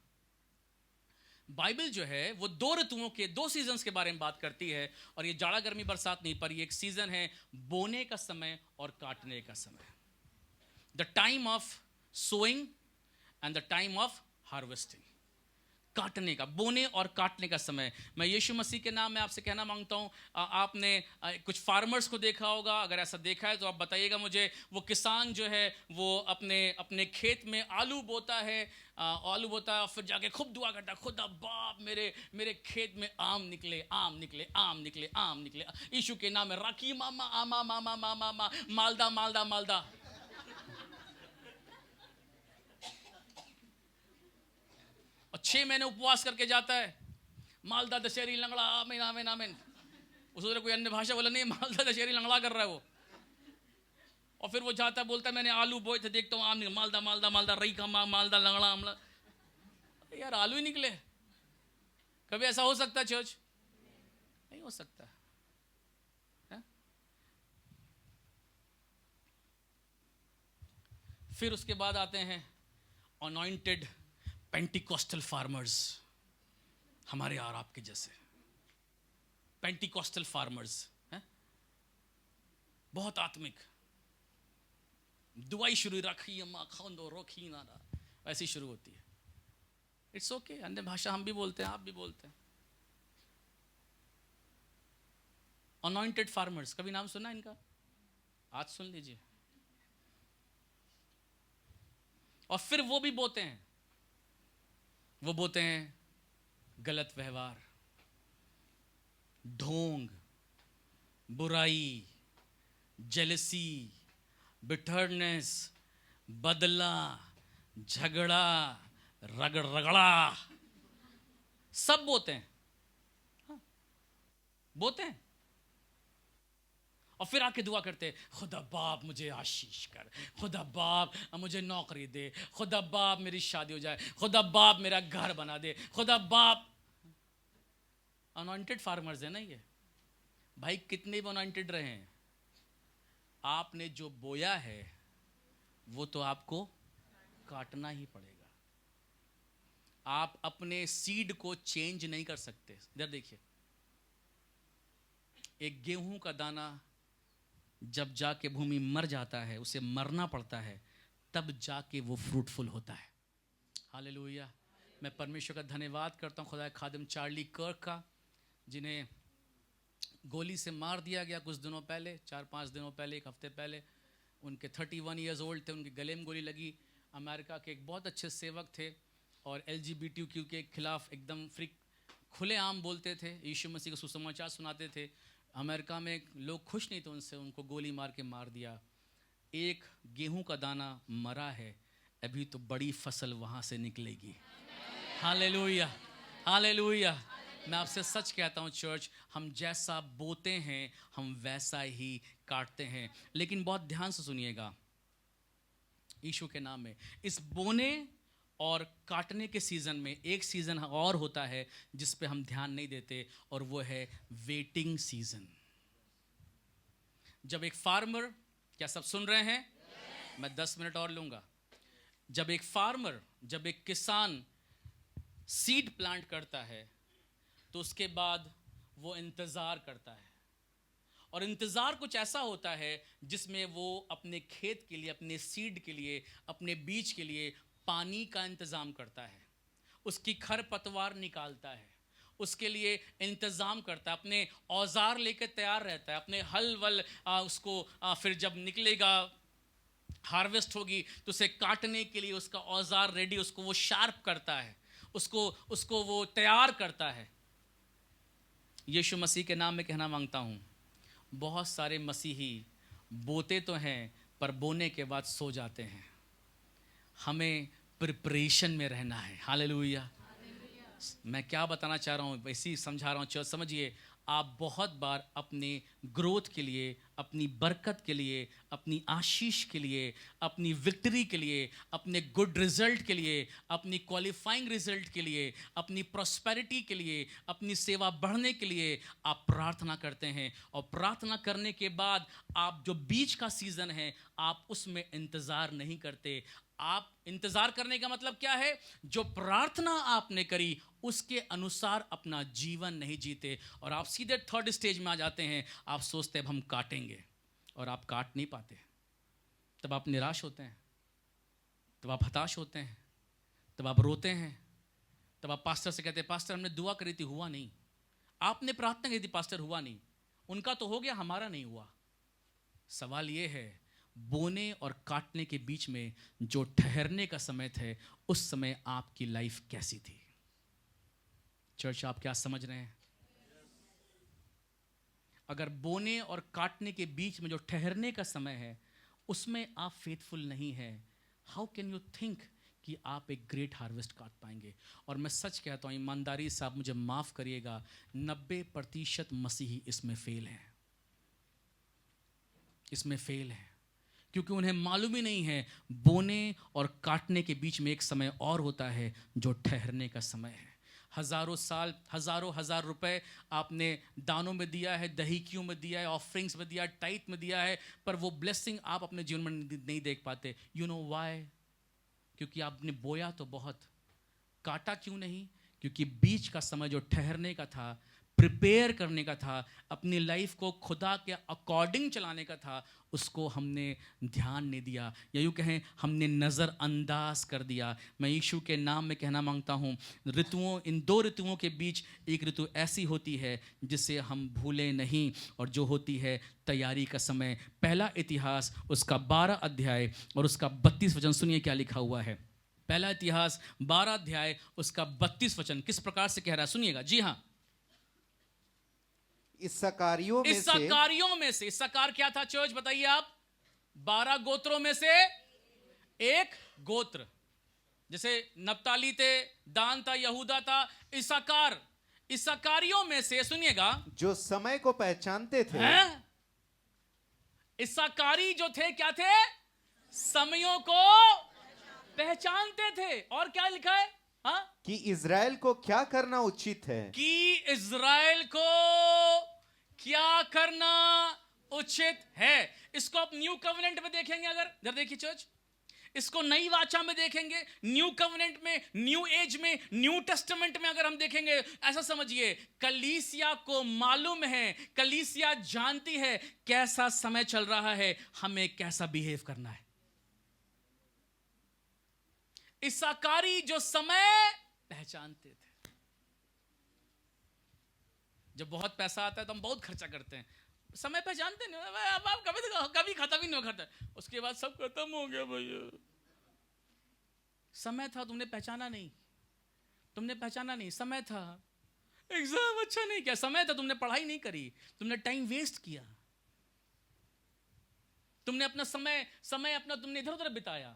बाइबल जो है वो 2 ऋतुओं के, 2 सीजन्स के बारे में बात करती है. और ये जाड़ा गर्मी बरसात नहीं, पर ये एक सीजन है बोने का समय और काटने का समय. The time of sowing and the time of harvesting. काटने का, बोने और काटने का समय. मैं यीशु मसीह के नाम में आपसे कहना मांगता हूँ, आपने कुछ फार्मर्स को देखा होगा. अगर ऐसा देखा है तो आप बताइएगा मुझे. वो किसान जो है वो अपने खेत में आलू बोता है, आलू बोता है, फिर जाके खूब दुआ करता है, खुदा बाप मेरे खेत में आम निकले, आम निकले, आम निकले, आम निकले, यीशु के नाम में राखी मामा आमा मामा मामा मा, मालदा मालदा मालदा. और 6 महीने उपवास करके जाता है, मालदा दशहरी लंगड़ा, आमीन आमीन आमीन. उसने कोई अन्य भाषा बोला नहीं, मालदा दशहरी लंगड़ा कर रहा है वो. और फिर वो जाता है, बोलता है मैंने आलू बोए थे, देखता हूँ आम निकले, मालदा मालदा मालदा, रई का मालदा लंगड़ा आमला. यार आलू ही निकले. कभी ऐसा हो सकता है चर्च? नहीं हो सकता है? फिर उसके बाद आते हैं अनॉइंटेड पेंटिकॉस्टल फार्मर्स, हमारे और आपके जैसे पेंटिकॉस्टल फार्मर्स हैं, बहुत आत्मिक. दुआई शुरू, रखी खाओ रोखी ना, ऐसी शुरू होती है. इट्स ओके, अन्य भाषा हम भी बोलते हैं, आप भी बोलते हैं. अनॉइंटेड फार्मर्स, कभी नाम सुना इनका? आज सुन लीजिए. और फिर वो भी बोते हैं, वो बोते हैं गलत व्यवहार, ढोंग, बुराई, जेलसी, बिटरनेस, बदला, झगड़ा, रगड़ा, सब बोते हैं. हाँ, बोते हैं. और फिर आके दुआ करते हैं, खुदा बाप मुझे आशीष कर, खुदा बाप मुझे नौकरी दे, खुदा बाप मेरी शादी हो जाए, खुदा बाप मेरा घर बना दे, खुदा बाप. अनॉइंटेड फार्मर्स है ना ये भाई. कितने भी अनॉइंटेड रहे हैं, आपने जो बोया है वो तो आपको काटना ही पड़ेगा. आप अपने सीड को चेंज नहीं कर सकते. इधर देखिए, एक गेहूं का दाना जब जाके भूमि मर जाता है, उसे मरना पड़ता है, तब जाके वो फ्रूटफुल होता है. हालेलुया. मैं परमेश्वर का धन्यवाद करता हूँ खुदा खादिम चार्ली कर्क का, जिन्हें गोली से मार दिया गया कुछ दिनों पहले, 4-5 दिनों पहले, 1 हफ्ते पहले. उनके 31 ईयर्स ओल्ड थे, उनके गले में गोली लगी. अमेरिका के एक बहुत अच्छे सेवक थे और LGBTQ के खिलाफ एकदम फ्री खुलेआम बोलते थे, यीशु मसीह का सुसमाचार सुनाते थे. अमेरिका में लोग खुश नहीं थे उनसे, उनको गोली मार के मार दिया. एक गेहूं का दाना मरा है, अभी तो बड़ी फसल वहाँ से निकलेगी. Hallelujah, hallelujah. मैं आपसे सच कहता हूँ चर्च, हम जैसा बोते हैं हम वैसा ही काटते हैं। लेकिन बहुत ध्यान से सुनिएगा, यीशु के नाम में, इस बोने और काटने के सीज़न में एक सीज़न और होता है जिस पे हम ध्यान नहीं देते, और वो है वेटिंग सीज़न। जब एक फार्मर, क्या सब सुन रहे हैं? मैं 10 मिनट और लूँगा। जब एक फार्मर, जब एक किसान सीड प्लांट करता है तो उसके बाद वो इंतज़ार करता है, और इंतज़ार कुछ ऐसा होता है जिसमें वो अपने खेत के लिए, अपने सीड के लिए, अपने बीज के लिए पानी का इंतज़ाम करता है, उसकी खरपतवार निकालता है, उसके लिए इंतज़ाम करता है, अपने औजार लेकर तैयार रहता है, अपने हल वल उसको फिर जब निकलेगा, हार्वेस्ट होगी तो उसे काटने के लिए उसका औजार रेडी, उसको वो शार्प करता है, उसको वो तैयार करता है। यीशु मसीह के नाम में कहना मांगता हूँ, बहुत सारे मसीही बोते तो हैं पर बोने के बाद सो जाते हैं। हमें प्रिपरेशन में रहना है। हालेलुया। मैं क्या बताना चाह रहा हूँ, वैसे ही समझा रहा हूँ चर्च, समझिए। आप बहुत बार अपने ग्रोथ के लिए, अपनी बरकत के लिए, अपनी आशीष के लिए, अपनी विक्ट्री के लिए, अपने गुड रिजल्ट के लिए, अपनी क्वालिफाइंग रिजल्ट के लिए, अपनी प्रॉस्पेरिटी के लिए, अपनी सेवा बढ़ने के लिए आप प्रार्थना करते हैं, और प्रार्थना करने के बाद आप जो बीच का सीज़न है आप उसमें इंतज़ार नहीं करते। आप इंतज़ार करने का मतलब क्या है? जो प्रार्थना आपने करी उसके अनुसार अपना जीवन नहीं जीते, और आप सीधे थर्ड स्टेज में आ जाते हैं। आप सोचते हैं हम काटेंगे, और आप काट नहीं पाते। तब आप निराश होते हैं, तब आप हताश होते हैं, तब आप रोते हैं, तब आप पास्टर से कहते हैं पास्टर हमने दुआ करी थी हुआ नहीं, आपने प्रार्थना की थी पास्टर हुआ नहीं, उनका तो हो गया हमारा नहीं हुआ। सवाल ये है, बोने और काटने के बीच में जो ठहरने का समय थे, उस समय आपकी लाइफ कैसी थी? चर्च, आप क्या समझ रहे हैं? अगर बोने और काटने के बीच में जो ठहरने का समय है उसमें आप फेथफुल नहीं है, हाउ कैन यू थिंक कि आप एक ग्रेट हार्वेस्ट काट पाएंगे? और मैं सच कहता हूँ, ईमानदारी से आप मुझे माफ़ करिएगा, 90% मसीही इसमें फेल हैं, इसमें फेल हैं, क्योंकि उन्हें मालूम ही नहीं है बोने और काटने के बीच में एक समय और होता है जो ठहरने का समय है। हज़ारों साल, हज़ारों हज़ार रुपए आपने दानों में दिया है, दहीकियों में दिया है, ऑफरिंग्स में दिया, टाइट में दिया है, पर वो ब्लेसिंग आप अपने जीवन में नहीं देख पाते। You know why? क्योंकि आपने बोया तो बहुत, काटा क्यों नहीं? क्योंकि बीच का समय जो ठहरने का था, प्रिपेयर करने का था, अपनी लाइफ को खुदा के अकॉर्डिंग चलाने का था, उसको हमने ध्यान नहीं दिया, या यूँ कहें हमने नज़रअंदाज कर दिया। मैं यीशु के नाम में कहना मांगता हूँ, ऋतुओं, इन दो ऋतुओं के बीच एक ऋतु ऐसी होती है जिसे हम भूलें नहीं, और जो होती है तैयारी का समय। पहला इतिहास उसका 12 अध्याय और उसका 32 वचन सुनिए क्या लिखा हुआ है। पहला इतिहास 12 अध्याय उसका 32 वचन किस प्रकार से कह रहा है, सुनिएगा। जी हाँ, इस्साकारियों में से, इस्साकार क्या था चर्च, बताइए आप? 12 गोत्रों में से एक गोत्र। जैसे नप्ताली थे, दान था, यहूदा था, इस्साकार, इस्साकारियों में से, सुनिएगा, जो समय को पहचानते थे। इस्साकारी जो थे क्या थे? समयों को पहचानते थे। और क्या लिखा है? हाँ, कि इज़राइल को क्या करना उचित है, कि इज़राइल को क्या करना उचित है। इसको आप न्यू कवेनेंट में देखेंगे, अगर इधर देखिए चर्च, इसको नई वाचा में देखेंगे, न्यू कवेनेंट में, न्यू एज में, न्यू टेस्टामेंट में अगर हम देखेंगे, ऐसा समझिए कलीसिया को मालूम है, कलीसिया जानती है कैसा समय चल रहा है, हमें कैसा बिहेव करना है। इस्साकारी जो समय पहचानते थे। जब बहुत पैसा आता है तो हम बहुत खर्चा करते हैं, समय पहचानते नहीं, अब कभी खत्म ही नहीं होता, उसके बाद सब खत्म हो गया भैया। समय था, तुमने पहचाना नहीं, तुमने पहचाना नहीं, समय था। एग्जाम अच्छा नहीं किया, समय था, तुमने पढ़ाई नहीं करी, तुमने टाइम वेस्ट किया, तुमने अपना समय अपना तुमने इधर उधर बिताया,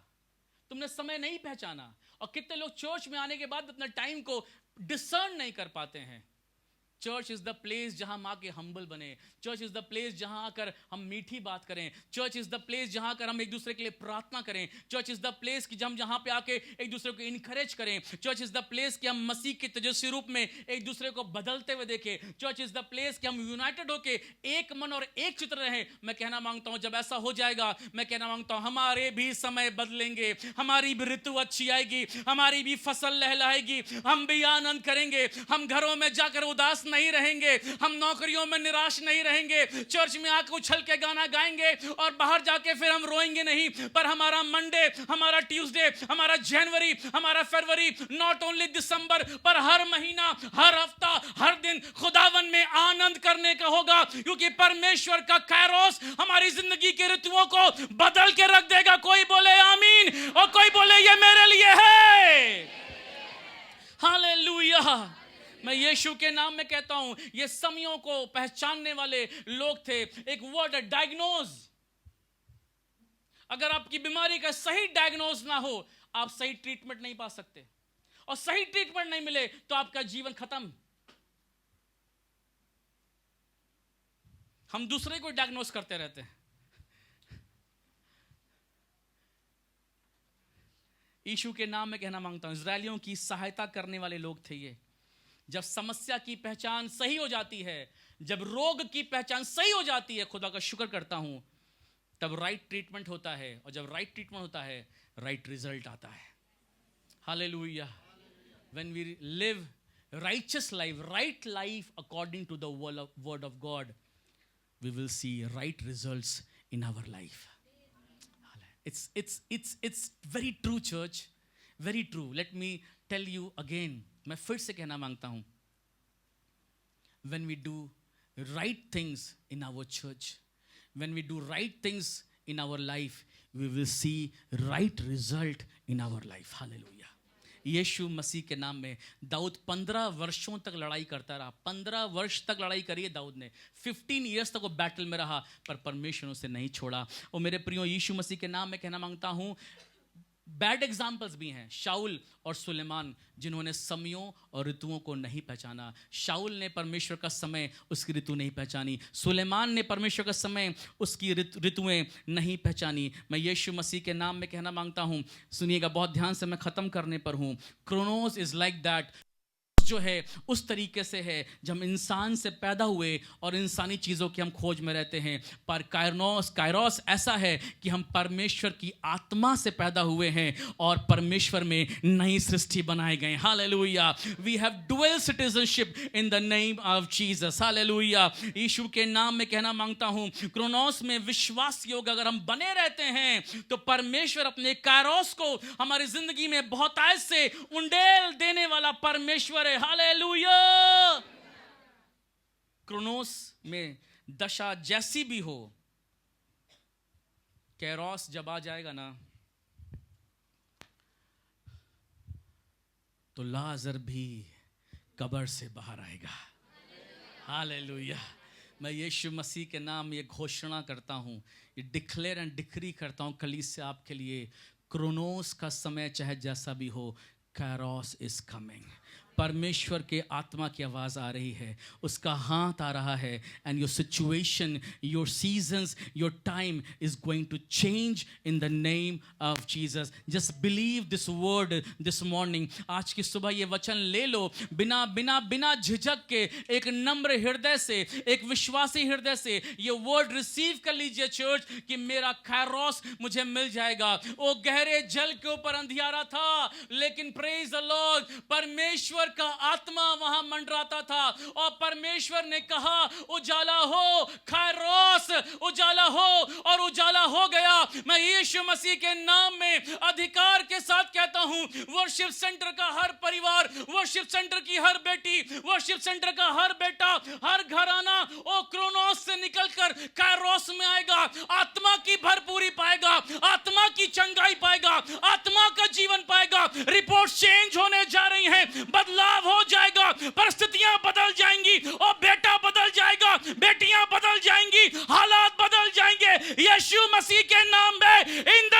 तुमने समय नहीं पहचाना। और कितने लोग चर्च में आने के बाद अपना टाइम को डिसर्न नहीं कर पाते हैं। चर्च इज द प्लेस जहां हम आके हम्बल बने। चर्च इज द प्लेस जहां आकर हम मीठी बात करें। चर्च इज द प्लेस जहां आकर हम एक दूसरे के लिए प्रार्थना करें। चर्च इज द प्लेस कि हम जहां पे आके एक दूसरे को इनकरेज करें। चर्च इज द प्लेस कि हम मसीह के तेजस्वी रूप में एक दूसरे को बदलते हुए देखें। चर्च इज द प्लेस कि हम यूनाइटेड होके एक मन और एक चित्र रहें। मैं कहना मांगता हूं जब ऐसा हो जाएगा, मैं कहना मांगता हूं हमारे भी समय बदलेंगे, हमारी भी ऋतु अच्छी आएगी, हमारी भी फसल लहलाएगी, हम भी आनंद करेंगे, हम घरों में जाकर उदास नहीं रहेंगे, हम नौकरियों में निराश नहीं रहेंगे, चर्च में आकर उछल के गाना गाएंगे और बाहर जाके फिर हम रोएंगे नहीं, पर हमारा मंडे, हमारा ट्यूसडे, हमारा जनवरी, हमारा फरवरी, नॉट ओनली दिसंबर, पर हर महीना, हर हफ्ता, हर दिन खुदावन में आनंद करने का होगा, क्योंकि परमेश्वर का कैरोस हमारी जिंदगी के ऋतुओं को बदल के रख देगा। कोई बोले आमीन और कोई बोले ये मेरे लिए है। हालेलुया। मैं यीशु के नाम में कहता हूं, ये समयों को पहचानने वाले लोग थे। एक वर्ड है डायग्नोज। अगर आपकी बीमारी का सही डायग्नोज ना हो, आप सही ट्रीटमेंट नहीं पा सकते, और सही ट्रीटमेंट नहीं मिले तो आपका जीवन खत्म। हम दूसरे को डायग्नोज करते रहते हैं। यीशु के नाम में कहना मांगता हूं, इजरायलियों की सहायता करने वाले लोग थे ये। जब समस्या की पहचान सही हो जाती है, जब रोग की पहचान सही हो जाती है, खुदा का शुक्र करता हूं, तब राइट ट्रीटमेंट होता है, और जब राइट ट्रीटमेंट होता है, राइट रिजल्ट आता है। हालेलुया। When we live righteous life, right life according to the word of God, we will see right results in our life. It's very true, church, very true. Let me tell you again. मैं फिर से कहना मांगता हूं, when we do right things in our church, when we do right things in our life, we will see right result in our life. Hallelujah. यीशु मसीह के नाम में दाऊद 15 वर्षों तक लड़ाई करता रहा। 15 वर्ष तक लड़ाई करी है दाऊद ने। 15 इयर्स तक वो बैटल में रहा, पर परमेश्वर उसे नहीं छोड़ा। और मेरे प्रियो, यीशु मसीह के नाम में कहना मांगता हूं, बैड एग्जाम्पल्स भी हैं, शाऊल और सुलेमान, जिन्होंने समयों और ऋतुओं को नहीं पहचाना। शाऊल ने परमेश्वर का समय, उसकी ऋतु नहीं पहचानी। सुलेमान ने परमेश्वर का समय, उसकी ऋतुएं नहीं पहचानी। मैं यीशु मसीह के नाम में कहना मांगता हूं, सुनिएगा बहुत ध्यान से, मैं ख़त्म करने पर हूं। क्रोनोस इज लाइक दैट, जो है उस तरीके से है जब हम इंसान से पैदा हुए और इंसानी चीज़ों की हम खोज में रहते हैं। पर कायरोस ऐसा है कि हम परमेश्वर की आत्मा से पैदा हुए हैं और परमेश्वर में नई सृष्टि बनाए गए। Hallelujah. We have dual citizenship in the name of Jesus. Hallelujah. Yeshu के नाम में कहना मांगता हूं, क्रोनोस में विश्वास योग अगर हम बने रहते हैं तो परमेश्वर अपने कायरोस को हमारी जिंदगी में बहुतायत से उंडेल देने वाला परमेश्वर है। हालेलुया। क्रोनोस में दशा जैसी भी हो, कैरोस जब आ जाएगा ना, तो लाजर भी कब्र से बाहर आएगा। हालेलुया। मैं यीशु मसीह के नाम ये घोषणा करता हूं, ये डिक्लेयर एंड डिक्री करता हूं कलीसिया आपके लिए, क्रोनोस का समय चाहे जैसा भी हो, कैरोस इज कमिंग। परमेश्वर के आत्मा की आवाज आ रही है, उसका हाथ आ रहा है, and your situation, your seasons, your time is going to change in the name of Jesus. Just believe this word this morning. आज की सुबह ये वचन ले लो, बिना बिना बिना झिझक के, एक नम्र हृदय से, एक विश्वासी हृदय से ये वर्ड रिसीव कर लीजिए चर्च, कि मेरा कैरोस मुझे मिल जाएगा। वो गहरे जल के ऊपर अंधियारा था, लेकिन प्रेज द लॉर्ड, परमेश्वर का आत्मा वहां मंडराता था, और परमेश्वर ने कहा उजाला हो, कैरोस उजाला हो, और उजाला हो गया। मैं यीशु मसीह के नाम में अधिकार के साथ कहता हूं, वर्शिप सेंटर का हर परिवार, वर्शिप सेंटर की हर बेटी, वर्शिप सेंटर का हर बेटा, हर घराना ओ क्रोनोस से निकलकर कैरोस में आएगा, आत्मा की भरपूरी पाएगा, आत्मा की चंगाई पाएगा, आत्मा का जीवन पाएगा। रिपोर्ट चेंज होने जा रही हैं, बदलाव हो जाएगा, परिस्थितियां बदल जाएंगी, और बेटा बदल जाएगा, बेटियां बदल जाएंगी, हालात बदल जाएंगे। यीशु मसीह के नाम में इन द